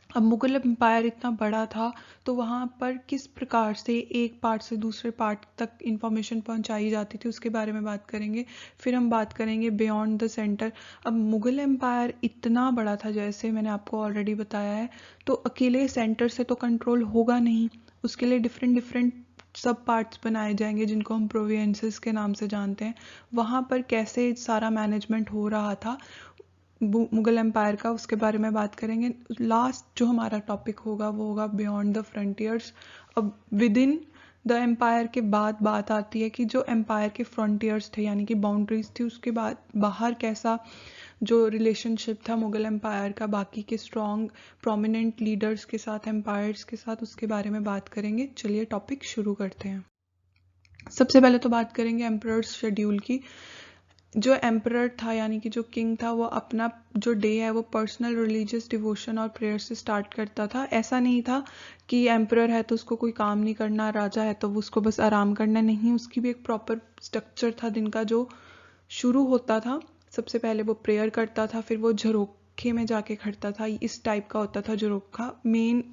अब मुगल एम्पायर इतना बड़ा था तो वहाँ पर किस प्रकार से एक पार्ट से दूसरे पार्ट तक इंफॉर्मेशन पहुँचाई जाती थी उसके बारे में बात करेंगे। फिर हम बात करेंगे बियॉन्ड द सेंटर। अब मुगल एम्पायर इतना बड़ा था, जैसे मैंने आपको ऑलरेडी बताया है, तो अकेले सेंटर से तो कंट्रोल होगा नहीं, उसके लिए डिफरेंट डिफरेंट सब पार्ट्स बनाए जाएंगे जिनको हम प्रोविंसेस के नाम से जानते हैं। वहाँ पर कैसे सारा मैनेजमेंट हो रहा था मुगल एम्पायर का, उसके बारे में बात करेंगे। लास्ट जो हमारा टॉपिक होगा वो होगा बियॉन्ड द फ्रंटियर्स। अब विद इन द एम्पायर के बाद बात आती है कि जो एम्पायर के फ्रंटियर्स थे यानी कि बाउंड्रीज थी, उसके बाद बाहर कैसा जो रिलेशनशिप था मुगल एम्पायर का बाकी के स्ट्रॉन्ग प्रोमिनेंट लीडर्स के साथ, एम्पायर्स के साथ, उसके बारे में बात करेंगे। चलिए टॉपिक शुरू करते हैं। सबसे पहले तो बात करेंगे एम्परर्स शेड्यूल की। जो एम्परर था यानी कि जो किंग था वो अपना जो डे है वो पर्सनल रिलीजियस डिवोशन और प्रेयर से स्टार्ट करता था। ऐसा नहीं था कि एम्परर है तो उसको कोई काम नहीं करना, राजा है तो उसको बस आराम करना, नहीं, उसकी भी एक प्रॉपर स्ट्रक्चर था दिन का जो शुरू होता था। सबसे पहले वो प्रेयर करता था, फिर वो झरोखे में जाके खड़ता था। इस टाइप का होता था झरोखा, मेन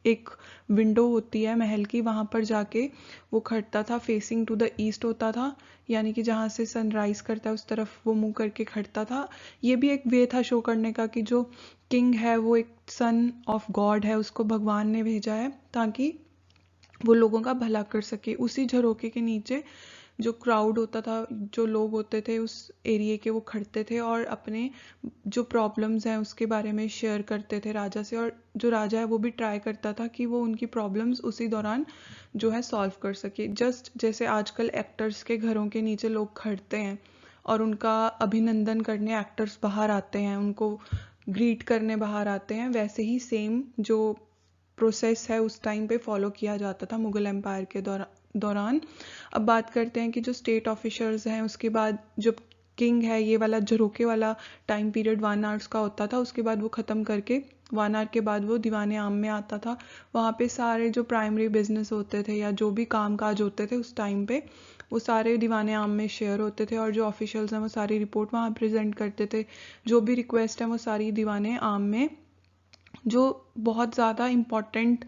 एक विंडो होती है महल की, वहाँ पर जाके वो खड़ता था। फेसिंग टू द ईस्ट होता था, यानी कि जहाँ से सनराइज करता है उस तरफ वो मुंह करके खड़ता था। ये भी एक वे था शो करने का कि जो किंग है वो एक सन ऑफ गॉड है, उसको भगवान ने भेजा है ताकि वो लोगों का भला कर सके। उसी झरोके के नीचे जो क्राउड होता था, जो लोग होते थे उस एरिया के, वो खड़ते थे और अपने जो प्रॉब्लम्स हैं उसके बारे में शेयर करते थे राजा से, और जो राजा है वो भी ट्राई करता था कि वो उनकी प्रॉब्लम्स उसी दौरान जो है सॉल्व कर सके। जस्ट जैसे आजकल एक्टर्स के घरों के नीचे लोग खड़ते हैं और उनका अभिनंदन करने एक्टर्स बाहर आते हैं, उनको ग्रीट करने बाहर आते हैं, वैसे ही सेम जो प्रोसेस है उस टाइम पे फॉलो किया जाता था मुगल एम्पायर के दौरान। अब बात करते हैं कि जो स्टेट ऑफिसर्स हैं, उसके बाद जब किंग है, ये वाला झरोके वाला टाइम पीरियड 1 आवर्स का होता था, उसके बाद वो ख़त्म करके 1 आवर के बाद वो दीवाने आम में आता था। वहाँ पे सारे जो प्राइमरी बिजनेस होते थे या जो भी काम काज होते थे उस टाइम पे वो सारे दीवाने आम में शेयर होते थे, और जो ऑफिशियल्स हैं वो सारी रिपोर्ट वहाँ प्रेजेंट करते थे। जो भी रिक्वेस्ट है वो सारी दीवाने आम में, जो बहुत ज़्यादा इम्पॉर्टेंट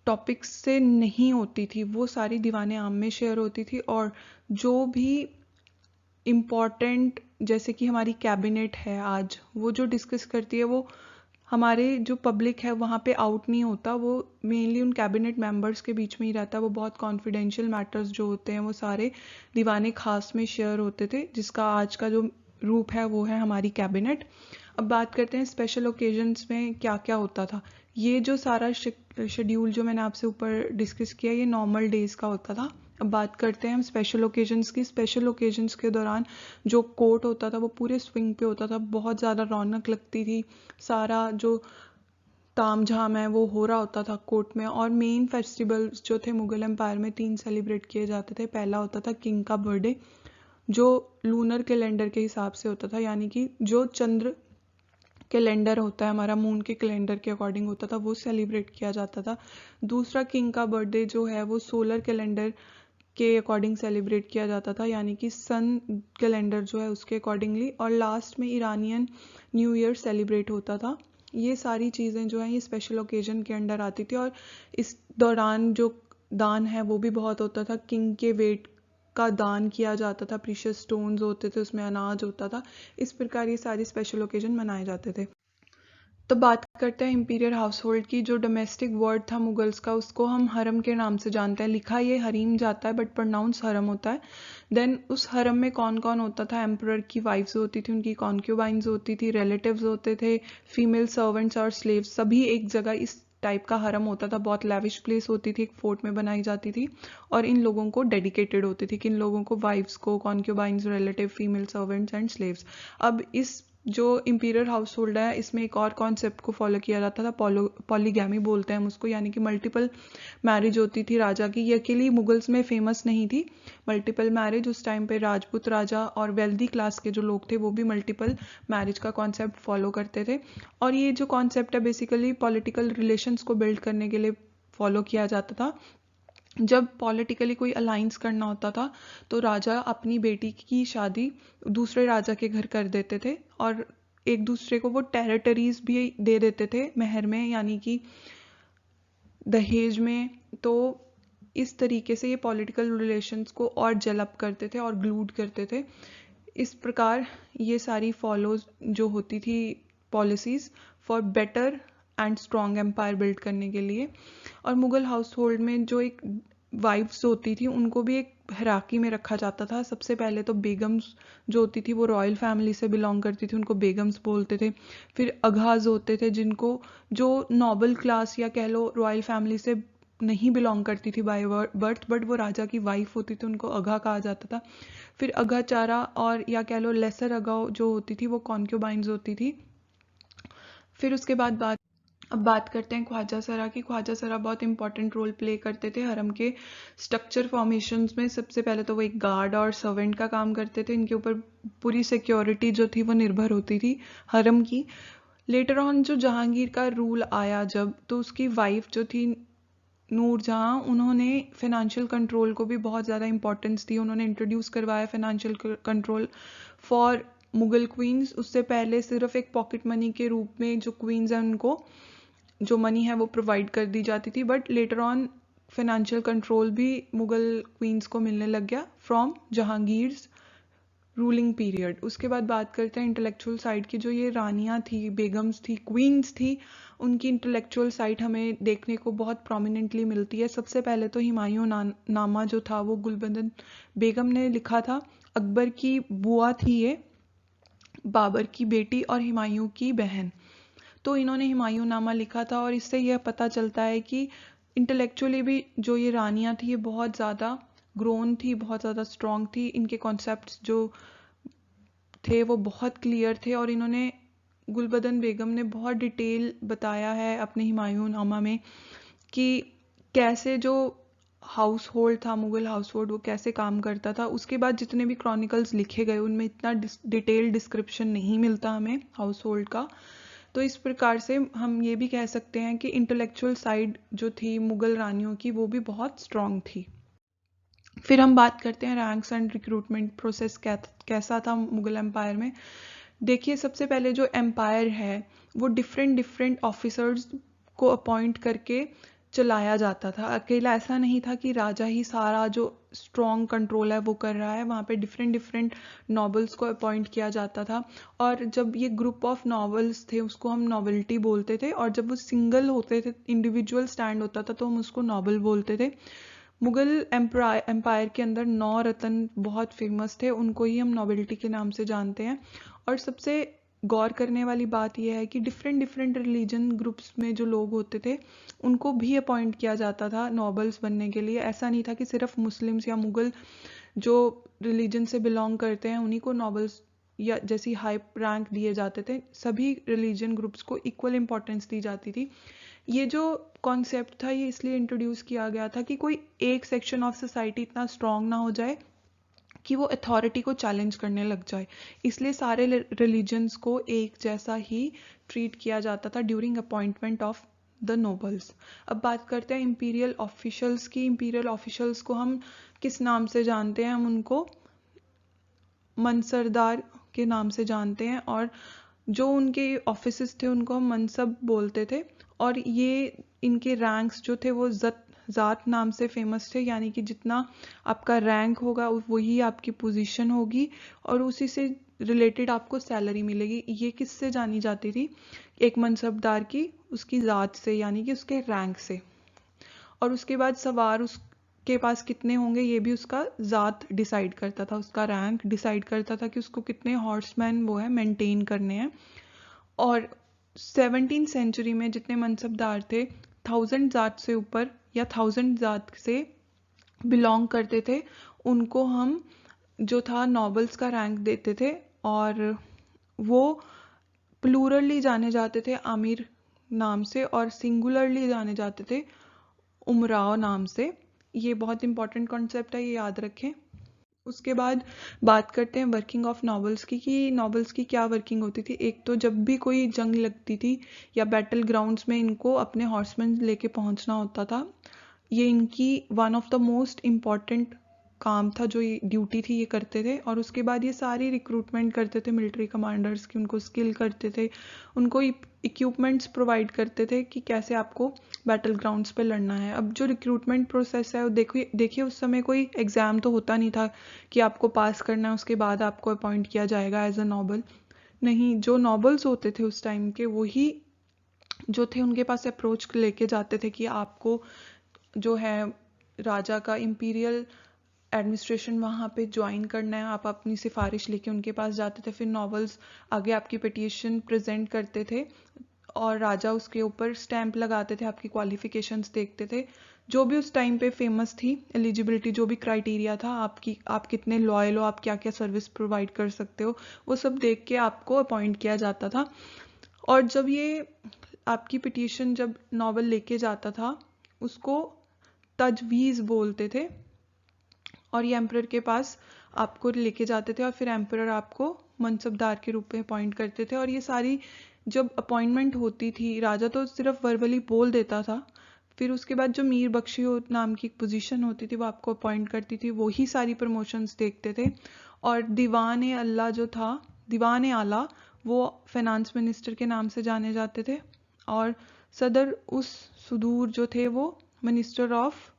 टॉपिक्स से नहीं होती थी, वो सारी दीवाने आम में शेयर होती थी। और जो भी इम्पॉर्टेंट, जैसे कि हमारी कैबिनेट है आज, वो जो डिस्कस करती है वो हमारे जो पब्लिक है वहाँ पे आउट नहीं होता, वो मेनली उन कैबिनेट मेंबर्स के बीच में ही रहता है। वो बहुत कॉन्फिडेंशियल मैटर्स जो होते हैं वो सारे दीवाने खास में शेयर होते थे, जिसका आज का जो रूप है वो है हमारी कैबिनेट। अब बात करते हैं स्पेशल ओकेजन्स में क्या क्या होता था। ये जो सारा शेड्यूल जो मैंने आपसे ऊपर डिस्कस किया ये नॉर्मल डेज का होता था। अब बात करते हैं हम स्पेशल ओकेजन्स की। स्पेशल ओकेजन्स के दौरान जो कोर्ट होता था वो पूरे स्विंग पे होता था, बहुत ज़्यादा रौनक लगती थी, सारा जो ताम झाम है वो हो रहा होता था कोर्ट में। और मेन फेस्टिवल्स जो थे मुगल एम्पायर में 3 सेलिब्रेट किए जाते थे। पहला होता था किंग का बर्थडे, जो लूनर कैलेंडर के हिसाब से होता था, यानी कि जो चंद्र कैलेंडर होता है हमारा, मून के कैलेंडर के अकॉर्डिंग होता था, वो सेलिब्रेट किया जाता था। दूसरा किंग का बर्थडे जो है वो सोलर कैलेंडर के अकॉर्डिंग सेलिब्रेट किया जाता था, यानी कि सन कैलेंडर जो है उसके अकॉर्डिंगली। और लास्ट में ईरानियन न्यू ईयर सेलिब्रेट होता था। ये सारी चीज़ें जो हैं ये स्पेशल ओकेजन के अंडर आती थी। और इस दौरान जो दान है वो भी बहुत होता था। किंग के वेट का दान किया जाता था, प्रीशियस स्टोन्स होते थे, उसमें अनाज होता था। इस प्रकार ये सारे स्पेशल ओकेजन मनाए जाते थे। तो बात करते हैं इंपीरियर हाउस होल्ड की। जो डोमेस्टिक वर्ड था मुगल्स का उसको हम हरम के नाम से जानते हैं। लिखा ये हरीम जाता है बट प्रोनाउंस हरम होता है। देन उस हरम में कौन कौन होता था? एम्परर की वाइफ्स होती थी, उनकी कॉन्क्यूबाइंस होती थी, रिलेटिव्स होते थे, फीमेल सर्वेंट्स और स्लेव्स, सभी एक जगह इस टाइप का हरम होता था। बहुत लैविश प्लेस होती थी, एक फोर्ट में बनाई जाती थी और इन लोगों को डेडिकेटेड होती थी। किन लोगों को? वाइफ्स को, concubines, relative, female servants and slaves. अब इस जो इंपीरियर हाउस होल्ड है इसमें एक और कॉन्सेप्ट को फॉलो किया जाता था, पॉलीगैमी बोलते हैं हम उसको, यानी कि मल्टीपल मैरिज होती थी राजा की। ये अकेली मुगल्स में फेमस नहीं थी मल्टीपल मैरिज। उस टाइम पे राजपूत राजा और वेल्दी क्लास के जो लोग थे वो भी मल्टीपल मैरिज का कॉन्सेप्ट फॉलो करते थे। और ये जो कॉन्सेप्ट है बेसिकली पॉलिटिकल रिलेशंस को बिल्ड करने के लिए फॉलो किया जाता था। जब पॉलिटिकली कोई अलाइंस करना होता था तो राजा अपनी बेटी की शादी दूसरे राजा के घर कर देते थे और एक दूसरे को वो टेरिटरीज भी दे देते थे मेहर में, यानी कि दहेज में। तो इस तरीके से ये पॉलिटिकल रिलेशंस को और जेलअप करते थे और ग्लूड करते थे। इस प्रकार ये सारी फॉलो जो होती थी policies for better and strong empire build करने के लिए। और मुगल हाउस होल्ड में जो एक वाइफ्स होती थी उनको भी एक हिराकी में रखा जाता था। सबसे पहले तो बेगम्स जो होती थी वो रॉयल फैमिली से बिलोंग करती थी, उनको बेगम्स बोलते थे। फिर अघाज होते थे जिनको, जो नोबल क्लास या कह लो रॉयल फैमिली से नहीं बिलोंग करती थी बाय बर्थ बट वो राजा की वाइफ होती थी, उनको अघा कहा जाता था। फिर अघाचारा और या कह लो लेसर अघा जो होती थी वो कॉन्क्यूबाइंस होती थी। फिर उसके बाद अब बात करते हैं ख्वाजा सरा की। ख्वाजा सरा बहुत इंपॉर्टेंट रोल प्ले करते थे हरम के स्ट्रक्चर फॉर्मेशंस में। सबसे पहले तो वो एक गार्ड और सर्वेंट का काम करते थे, इनके ऊपर पूरी सिक्योरिटी जो थी वो निर्भर होती थी हरम की। लेटर ऑन जो जहांगीर का रूल आया जब, तो उसकी वाइफ जो थी नूरजहां, उन्होंने फिनेंशियल कंट्रोल को भी बहुत ज़्यादा इंपॉर्टेंस दी। उन्होंने इंट्रोड्यूस करवाया financial control for Mughal queens. उससे पहले सिर्फ एक पॉकेट मनी के रूप में जो क्वींस हैं उनको जो मनी है वो प्रोवाइड कर दी जाती थी, but later on financial control भी मुगल क्वींस को मिलने लग गया फ्रॉम जहांगीर्स रूलिंग पीरियड। उसके बाद बात करते हैं इंटेलेक्चुअल साइड की। जो ये रानियां थी, बेगम्स थी, क्वींस थी, उनकी इंटेलेक्चुअल साइड हमें देखने को बहुत प्रोमिनेंटली मिलती है। सबसे पहले तो हुमायूं नामा जो था वो गुलबदन बेगम ने लिखा था। अकबर की बुआ थी ये, बाबर की बेटी और हुमायूं की बहन। तो इन्होंने हुमायूं नामा लिखा था और इससे यह पता चलता है कि इंटेलेक्चुअली भी जो ये रानियां थी ये बहुत ज़्यादा ग्रोन थी, बहुत ज़्यादा स्ट्रॉन्ग थी। इनके कॉन्सेप्ट्स जो थे वो बहुत क्लियर थे और इन्होंने, गुलबदन बेगम ने बहुत डिटेल बताया है अपने हुमायूं नामा में कि कैसे जो हाउस होल्ड था मुगल हाउस होल्ड वो कैसे काम करता था। उसके बाद जितने भी क्रॉनिकल्स लिखे गए उनमें इतना डिटेल डिस्क्रिप्शन नहीं मिलता हमें हाउस होल्ड का। तो इस प्रकार से हम ये भी कह सकते हैं कि इंटेलेक्चुअल साइड जो थी मुगल रानियों की वो भी बहुत स्ट्रॉन्ग थी। फिर हम बात करते हैं रैंक्स एंड रिक्रूटमेंट प्रोसेस कैसा था मुगल एम्पायर में। देखिए सबसे पहले जो एम्पायर है वो डिफरेंट डिफरेंट ऑफिसर्स को अपॉइंट करके चलाया जाता था। अकेला ऐसा नहीं था कि राजा ही सारा जो स्ट्रॉन्ग कंट्रोल है वो कर रहा है, वहाँ पे डिफरेंट डिफरेंट नॉबल्स को अपॉइंट किया जाता था। और जब ये ग्रुप ऑफ नॉवल्स थे उसको हम नॉवेल्टी बोलते थे, और जब वो सिंगल होते थे, इंडिविजुअल स्टैंड होता था, तो हम उसको नॉबल बोलते थे। मुगल एम्पायर के अंदर 9 रत्न बहुत फेमस थे, उनको ही हम नॉबेल्टी के नाम से जानते हैं। और सबसे गौर करने वाली बात यह है कि डिफरेंट डिफरेंट रिलीजन ग्रुप्स में जो लोग होते थे उनको भी अपॉइंट किया जाता था नॉबल्स बनने के लिए। ऐसा नहीं था कि सिर्फ मुस्लिम्स या मुगल जो रिलीजन से बिलोंग करते हैं उन्हीं को नॉबल्स या जैसी हाई रैंक दिए जाते थे, सभी रिलीजन ग्रुप्स को इक्वल इंपॉर्टेंस दी जाती थी। ये जो कॉन्सेप्ट था ये इसलिए इंट्रोड्यूस किया गया था कि कोई एक सेक्शन ऑफ सोसाइटी इतना स्ट्रांग ना हो जाए कि वो अथॉरिटी को चैलेंज करने लग जाए। इसलिए सारे रिलीजन्स को एक जैसा ही ट्रीट किया जाता था during appointment of the nobles. अब बात करते हैं इंपीरियल ऑफिशल्स की। इंपीरियल ऑफिशल्स को हम किस नाम से जानते हैं? हम उनको मनसरदार के नाम से जानते हैं, और जो उनके ऑफिसेस थे उनको हम मनसब बोलते थे। और ये इनके रैंक्स जो थे वो ज़ात नाम से फेमस थे, यानी कि जितना आपका रैंक होगा वही आपकी पोजीशन होगी और उसी से रिलेटेड आपको सैलरी मिलेगी। ये किससे जानी जाती थी? एक मनसबदार की उसकी ज़ात से, यानी कि उसके रैंक से। और उसके बाद सवार उसके पास कितने होंगे ये भी उसका ज़ात डिसाइड करता था, उसका रैंक डिसाइड करता था कि उसको कितने हॉर्समैन वो है मेंटेन करने हैं। और 17वीं सेंचुरी में जितने मनसबदार थे 1000 ज़ात से ऊपर या 1000 ज़ात से बिलोंग करते थे, उनको हम जो था नॉबल्स का रैंक देते थे, और वो प्लूरली जाने जाते थे आमिर नाम से और सिंगुलरली जाने जाते थे उमराव नाम से। ये बहुत इंपॉर्टेंट कॉन्सेप्ट है, ये याद रखें। उसके बाद बात करते हैं वर्किंग ऑफ नॉवेल्स की, कि नॉवेल्स की क्या वर्किंग होती थी। एक तो जब भी कोई जंग लगती थी या बैटल ग्राउंड्स में इनको अपने हॉर्समैन लेके पहुंचना होता था। ये इनकी one of the most important काम था, जो ये ड्यूटी थी ये करते थे। और उसके बाद ये सारी रिक्रूटमेंट करते थे मिलिट्री कमांडर्स की, उनको स्किल करते थे, उनको इक्विपमेंट्स प्रोवाइड करते थे कि कैसे आपको बैटल ग्राउंड्स पे लड़ना है। अब जो रिक्रूटमेंट प्रोसेस है देखिए उस समय कोई एग्ज़ाम तो होता नहीं था कि आपको पास करना है उसके बाद आपको अपॉइंट किया जाएगा एज अ नॉबल। नहीं, जो नॉबल्स होते थे उस टाइम के वही जो थे उनके पास अप्रोच लेके जाते थे कि आपको जो है राजा का इंपीरियल एडमिनिस्ट्रेशन वहाँ पे ज्वाइन करना है। आप अपनी सिफारिश लेके उनके पास जाते थे, फिर नॉवेल्स आगे आपकी पिटीशन प्रेजेंट करते थे और राजा उसके ऊपर स्टैंप लगाते थे, आपकी क्वालिफिकेशंस देखते थे, जो भी उस टाइम पे फेमस थी एलिजिबिलिटी, जो भी क्राइटेरिया था आपकी, आप कितने लॉयल हो, आप क्या क्या सर्विस प्रोवाइड कर सकते हो, वो सब देख के आपको अपॉइंट किया जाता था। और जब ये आपकी पिटीशन जब नॉवल लेके जाता था उसको तजवीज़ बोलते थे, और ये एम्परर के पास आपको लेके जाते थे और फिर एम्परर आपको मनसबदार के रूप में अपॉइंट करते थे। और ये सारी जब अपॉइंटमेंट होती थी, राजा तो सिर्फ वर्बली बोल देता था, फिर उसके बाद जो मीर बख्शी नाम की एक पोजीशन होती थी वो आपको अपॉइंट करती थी, वही सारी प्रमोशंस देखते थे। और दीवान अल्लाह जो था, दीवान आला, वो फाइनेंस मिनिस्टर के नाम से जाने जाते थे, और सदर उस सुदूर जो थे वो मिनिस्टर ऑफ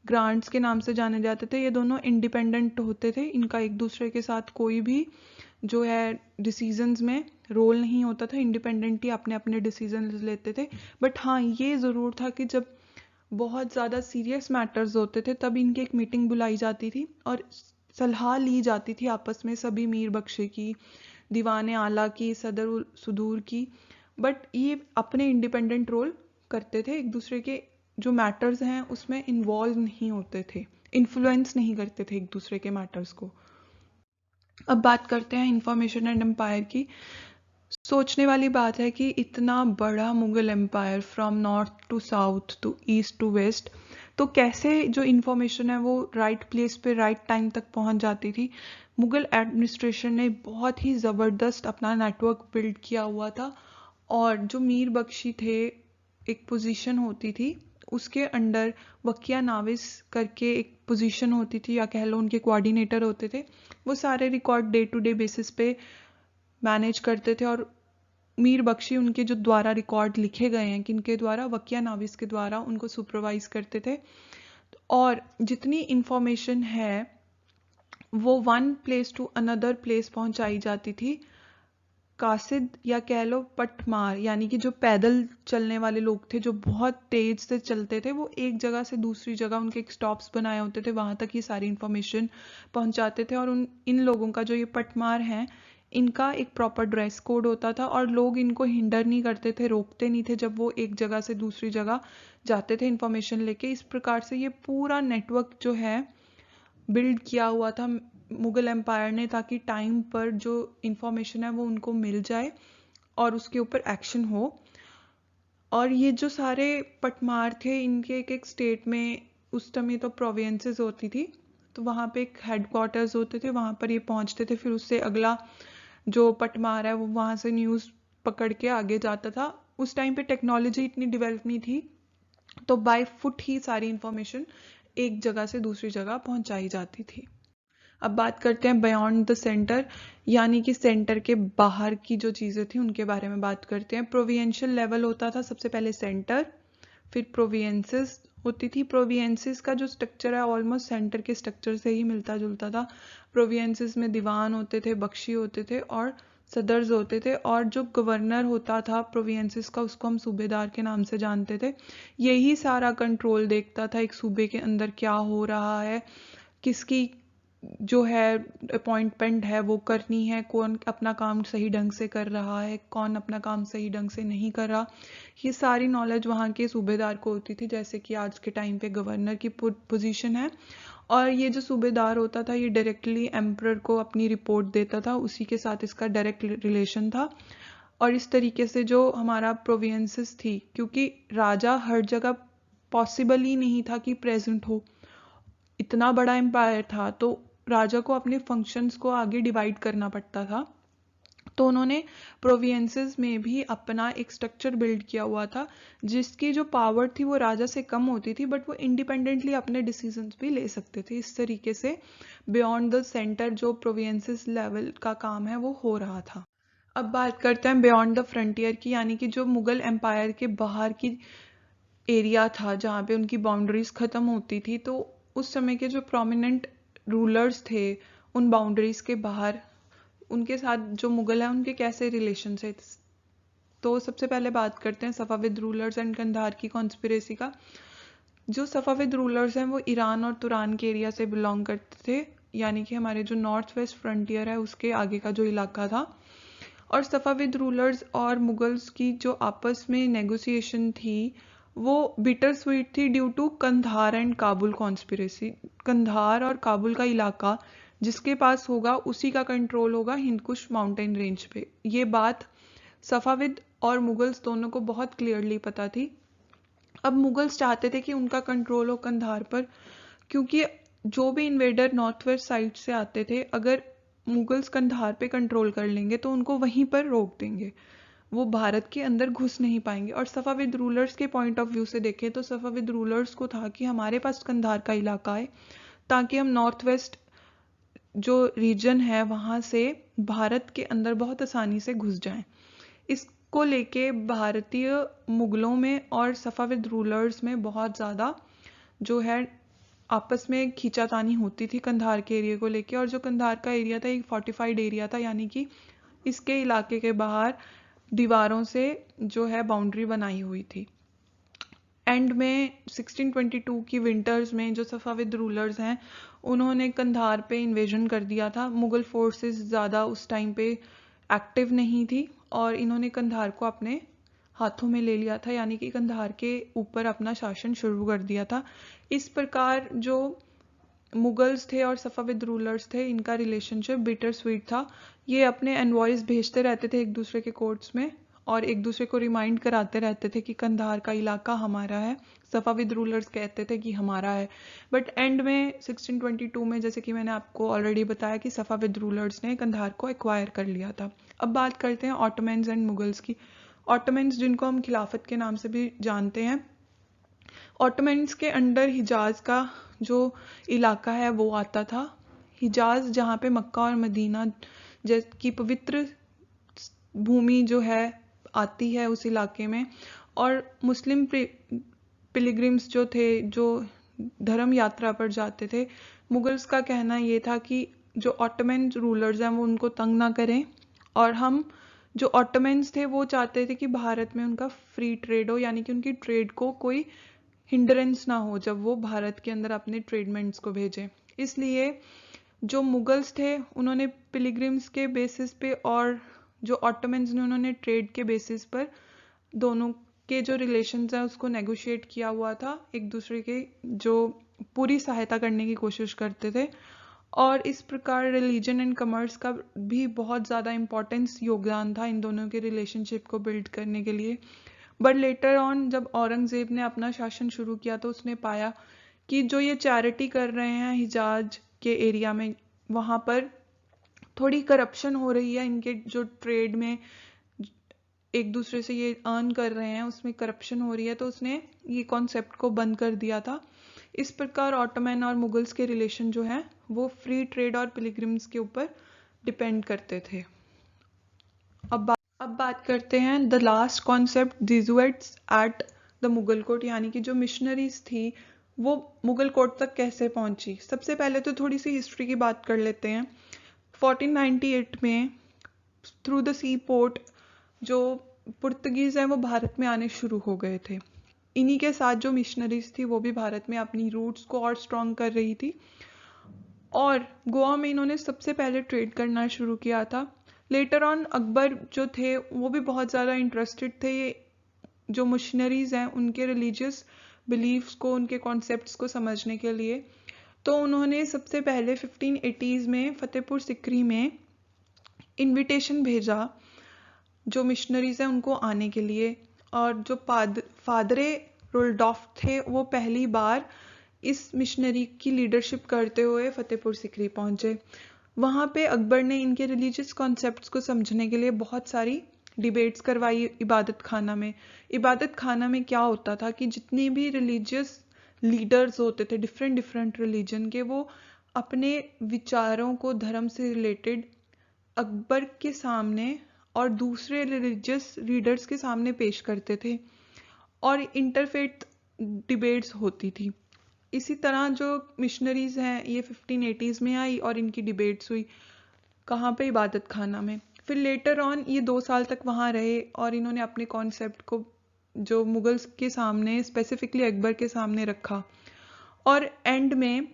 ग्रांट्स के नाम से जाने जाते थे। ये दोनों इंडिपेंडेंट होते थे, इनका एक दूसरे के साथ कोई भी जो है डिसीजंस में रोल नहीं होता था, इंडिपेंडेंट ही अपने अपने डिसीजन लेते थे। बट हाँ, ये ज़रूर था कि जब बहुत ज़्यादा सीरियस मैटर्स होते थे तब इनकी एक मीटिंग बुलाई जाती थी और सलाह ली जाती थी आपस में, सभी मीर बख्शे की, दीवान आला की, सदर सुदूर की। बट ये अपने इंडिपेंडेंट रोल करते थे, एक दूसरे के जो मैटर्स हैं उसमें इन्वॉल्व नहीं होते थे, इन्फ्लुएंस नहीं करते थे एक दूसरे के मैटर्स को। अब बात करते हैं इंफॉर्मेशन एंड एम्पायर की। सोचने वाली बात है कि इतना बड़ा Mughal empire from north to south to east to west, तो कैसे जो इन्फॉर्मेशन है वो राइट प्लेस पे राइट टाइम तक पहुंच जाती थी। मुगल एडमिनिस्ट्रेशन ने बहुत ही ज़बरदस्त अपना नेटवर्क बिल्ड किया हुआ था, और जो मीर बख्शी थे, एक पोजीशन होती थी उसके अंडर वकिया नाविस करके एक पोजीशन होती थी, या कह लो उनके कोऑर्डिनेटर होते थे। वो सारे record day to day basis पे मैनेज करते थे, और मीर बख्शी उनके जो द्वारा रिकॉर्ड लिखे गए हैं किनके द्वारा, वकिया नाविस के द्वारा, उनको सुपरवाइज करते थे। और जितनी इंफॉर्मेशन है वो one place to another place पहुंचाई जाती थी। कासिद या कह लो पटमार, यानी कि जो पैदल चलने वाले लोग थे जो बहुत तेज से चलते थे, वो एक जगह से दूसरी जगह उनके एक स्टॉप्स बनाए होते थे, वहां तक ये सारी इंफॉर्मेशन पहुंचाते थे। और इन लोगों का जो ये पटमार हैं, इनका एक प्रॉपर ड्रेस कोड होता था और लोग इनको हिंडर नहीं करते थे, रोकते नहीं थे जब वो एक जगह से दूसरी जगह जाते थे इंफॉर्मेशन लेके। इस प्रकार से ये पूरा नेटवर्क जो है बिल्ड किया हुआ था मुगल एम्पायर ने, ताकि टाइम पर जो इंफॉर्मेशन है वो उनको मिल जाए और उसके ऊपर एक्शन हो। और ये जो सारे पटमार थे, इनके एक एक स्टेट में उस समय तो प्रोविंसेस होती थी, तो वहाँ पे एक हेडक्वार्टर्स होते थे, वहाँ पर ये पहुँचते थे, फिर उससे अगला जो पटमार है वो वहाँ से न्यूज़ पकड़ के आगे जाता था। उस टाइम पे टेक्नोलॉजी इतनी डेवलप नहीं थी, तो बाय फुट ही सारी इंफॉर्मेशन एक जगह से दूसरी जगह पहुंचाई जाती थी। अब बात करते हैं बियॉन्ड द सेंटर, यानी कि सेंटर के बाहर की जो चीज़ें थी उनके बारे में बात करते हैं। प्रोविंशियल लेवल होता था सबसे पहले सेंटर, फिर प्रोविंसेस होती थी। प्रोविंसेस का जो स्ट्रक्चर है ऑलमोस्ट सेंटर के स्ट्रक्चर से ही मिलता जुलता था। प्रोविंसेस में दीवान होते थे, बख्शी होते थे और सदर्स होते थे, और जो गवर्नर होता था प्रोविंसेस का उसको हम सूबेदार के नाम से जानते थे। यही सारा कंट्रोल देखता था एक सूबे के अंदर क्या हो रहा है, किसकी जो है अपॉइंटमेंट है वो करनी है, कौन अपना काम सही ढंग से कर रहा है, कौन अपना काम सही ढंग से नहीं कर रहा, ये सारी नॉलेज वहाँ के सूबेदार को होती थी, जैसे कि आज के टाइम पे गवर्नर की पोजीशन है। और ये जो सूबेदार होता था ये डायरेक्टली एम्परर को अपनी रिपोर्ट देता था, उसी के साथ इसका डायरेक्ट रिलेशन था। और इस तरीके से जो हमारा प्रोविंसेस थी, क्योंकि राजा हर जगह पॉसिबल ही नहीं था कि प्रेजेंट हो, इतना बड़ा एम्पायर था, तो राजा को अपने फंक्शंस को आगे डिवाइड करना पड़ता था। तो उन्होंने प्रोविंसेस में भी अपना एक स्ट्रक्चर बिल्ड किया हुआ था, जिसकी जो पावर थी वो राजा से कम होती थी, बट वो इंडिपेंडेंटली अपने डिसीजंस भी ले सकते थे। इस तरीके से बियॉन्ड द सेंटर जो प्रोविंसेस लेवल का काम है वो हो रहा था। अब बात करते हैं बियॉन्ड द फ्रंटियर की, यानी कि जो मुगल एम्पायर के बाहर की एरिया था जहाँ पे उनकी बाउंड्रीज ख़त्म होती थी। तो उस समय के जो प्रोमिनेंट रूलर्स थे उन बाउंड्रीज के बाहर, उनके साथ जो मुगल है उनके कैसे रिलेशन थे। तो सबसे पहले बात करते हैं सफाविद रूलर्स एंड कंधार की कॉन्स्पिरेसी का। जो सफाविद रूलर्स हैं वो ईरान और तुरान के एरिया से बिलोंग करते थे, यानी कि हमारे जो नॉर्थ वेस्ट फ्रंटियर है उसके आगे का जो इलाका था। और सफाविद रूलर्स और मुगल्स की जो आपस में नेगोशिएशन थी वो बिटर स्वीट थी due to Kandahar and Kabul conspiracy. Kandahar और काबुल का इलाका जिसके पास होगा उसी का कंट्रोल होगा हिंदकुश माउंटेन रेंज पे। ये बात सफाविद और मुगल्स दोनों को बहुत क्लियरली पता थी। अब मुगल्स चाहते थे कि उनका कंट्रोल हो कंधार पर, क्योंकि जो भी इन्वेडर नॉर्थ वेस्ट साइड से आते थे, अगर मुगल्स कंधार पे कंट्रोल कर लेंगे तो उनको वहीं पर रोक देंगे, वो भारत के अंदर घुस नहीं पाएंगे। और सफाविद रूलर्स के पॉइंट ऑफ व्यू से देखें तो सफाविद रूलर्स को था कि हमारे पास कंधार का इलाका है, ताकि हम नॉर्थ वेस्ट जो रीजन है वहाँ से भारत के अंदर बहुत आसानी से घुस जाएं। इसको लेके भारतीय मुगलों में और सफाविद रूलर्स में बहुत ज़्यादा जो है आपस में खींचातानी होती थी कंधार के एरिया को लेके। और जो कंधार का एरिया था एक फोर्टिफाइड एरिया था, यानी कि इसके इलाके के बाहर दीवारों से जो है बाउंड्री बनाई हुई थी। एंड में 1622 की विंटर्स में जो सफाविद रूलर्स हैं उन्होंने कंधार पे इन्वेजन कर दिया था। मुगल फोर्सेस ज़्यादा उस टाइम पे एक्टिव नहीं थी और इन्होंने कंधार को अपने हाथों में ले लिया था, यानी कि कंधार के ऊपर अपना शासन शुरू कर दिया था। इस प्रकार जो मुगल्स थे और सफाविद रूलर्स थे इनका रिलेशनशिप बिटर स्वीट था। ये अपने एनवॉइस भेजते रहते थे एक दूसरे के कोर्ट्स में और एक दूसरे को रिमाइंड कराते रहते थे कि कंधार का इलाका हमारा है। सफाविद रूलर्स कहते थे कि हमारा है, बट एंड में 1622 में जैसे कि मैंने आपको ऑलरेडी बताया कि सफाविद रूलर्स ने कंधार को एक्वायर कर लिया था। अब बात करते हैं ऑटोमन्स एंड मुगल्स की। ऑटोमन्स जिनको हम खिलाफत के नाम से भी जानते हैं, ऑटोमन्स के अंडर हिजाज का जो इलाका है वो आता था। हिजाज जहाँ पे मक्का और मदीना की पवित्र भूमि जो है आती है उस इलाके में, और मुस्लिम पिलग्रिम्स जो थे जो धर्म यात्रा पर जाते थे, मुगल्स का कहना ये था कि जो ऑटोमन रूलर्स हैं वो उनको तंग ना करें, और हम जो ऑटोमन्स थे वो चाहते थे कि भारत में उनका फ्री ट्रेड हो, यानी कि उनकी ट्रेड को कोई हिंड्रेंस ना हो जब वो भारत के अंदर अपने ट्रेडमेंट्स को भेजें। इसलिए जो मुगल्स थे उन्होंने पिलग्रिम्स के बेसिस पे और जो ऑटोमन्स ने उन्होंने ट्रेड के बेसिस पर दोनों के जो रिलेशंस हैं उसको नेगोशिएट किया हुआ था, एक दूसरे के जो पूरी सहायता करने की कोशिश करते थे। और इस प्रकार रिलीजन एंड कॉमर्स का भी बहुत ज़्यादा इम्पोर्टेंस योगदान था इन दोनों के रिलेशनशिप को बिल्ड करने के लिए। बट लेटर ऑन जब औरंगज़ेब ने अपना शासन शुरू किया तो उसने पाया कि जो ये चैरिटी कर रहे हैं हिजाज के एरिया में, वहाँ पर थोड़ी करप्शन हो रही है, इनके जो ट्रेड में एक दूसरे से ये अर्न कर रहे हैं उसमें करप्शन हो रही है, तो उसने ये कॉन्सेप्ट को बंद कर दिया था। इस प्रकार ऑटोमैन और मुगल्स के रिलेशन जो है वो फ्री ट्रेड और पिलग्रिम्स के ऊपर डिपेंड करते थे। अब बात करते हैं the last concept, Jesuits at the Mughal court, यानी कि जो मिशनरीज थी वो मुगल कोर्ट तक कैसे पहुंची। सबसे पहले तो थोड़ी सी हिस्ट्री की बात कर लेते हैं। 1498 में थ्रू द सी पोर्ट जो पुर्तगीज हैं वो भारत में आने शुरू हो गए थे। इन्हीं के साथ जो मिशनरीज थी वो भी भारत में अपनी रूट्स को और स्ट्रॉन्ग कर रही थी, और गोवा में इन्होंने सबसे पहले ट्रेड करना शुरू किया था। लेटर ऑन अकबर जो थे वो भी बहुत ज़्यादा इंटरेस्टेड थे ये जो मिशनरीज हैं उनके रिलीजियस बिलीफ्स को, उनके कॉन्सेप्ट्स को समझने के लिए। तो उन्होंने सबसे पहले 1580s में फतेहपुर सिकरी में इनविटेशन भेजा जो मिशनरीज हैं उनको आने के लिए, और जो फादरे रुल्डॉफ थे वो पहली बार इस मिशनरी की लीडरशिप करते हुए फतेहपुर सिकरी पहुंचे। वहाँ पे अकबर ने इनके रिलीजियस कॉन्सेप्ट्स को समझने के लिए बहुत सारी डिबेट्स करवाई इबादत खाना में। इबादत खाना में क्या होता था कि जितने भी रिलीजियस लीडर्स होते थे डिफरेंट रिलीजन के, वो अपने विचारों को धर्म से रिलेटेड अकबर के सामने और दूसरे रिलीजियस लीडर्स के सामने पेश करते थे, और इंटरफेथ डिबेट्स होती थी। इसी तरह जो मिशनरीज हैं ये 1580s में आई और इनकी डिबेट्स हुई कहाँ पे, इबादत खाना में। फिर लेटर ऑन ये 2 साल तक वहाँ रहे और इन्होंने अपने कॉन्सेप्ट को जो मुगल्स के सामने, स्पेसिफिकली अकबर के सामने रखा, और एंड में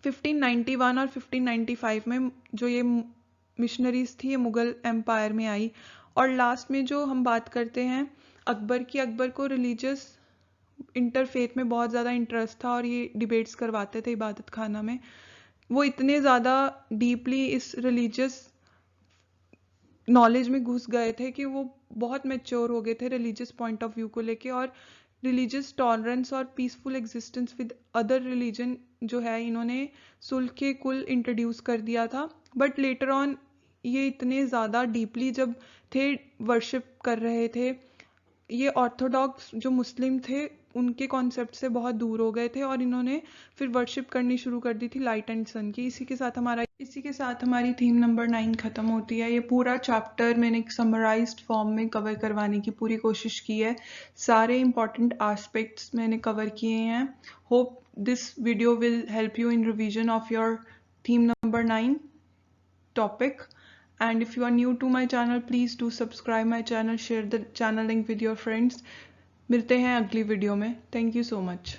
1591 और 1595 में जो ये मिशनरीज थी ये मुगल एम्पायर में आई। और लास्ट में जो हम बात करते हैं अकबर की, अकबर को रिलीजियस इंटरफेथ में बहुत ज़्यादा इंटरेस्ट था और ये डिबेट्स करवाते थे इबादत खाना में। वो इतने ज़्यादा डीपली इस रिलीजियस नॉलेज में घुस गए थे कि वो बहुत मैच्योर हो गए थे रिलीजियस पॉइंट ऑफ व्यू को लेके, और रिलीजियस टॉलरेंस और peaceful existence with other religion जो है इन्होंने सुल्ह के कुल इंट्रोड्यूस कर दिया था। बट लेटर ऑन ये इतने ज़्यादा डीपली जब थे वर्शिप कर रहे थे, ये ऑर्थोडॉक्स जो मुस्लिम थे उनके कॉन्सेप्ट से बहुत दूर हो गए थे और इन्होंने फिर वर्शिप करनी शुरू कर दी थी लाइट एंड सन की। इसी के साथ हमारी थीम नंबर 9 खत्म होती है। ये पूरा चैप्टर मैंने एक समराइज्ड फॉर्म में कवर करवाने की पूरी कोशिश की है। सारे इंपॉर्टेंट एस्पेक्ट्स मैंने कवर किए हैं। Hope this video will help you in revision of your theme number 9 topic. And if you are new to my channel, please do subscribe my channel, share the channel link with your friends. मिलते हैं अगली video में। Thank you so much.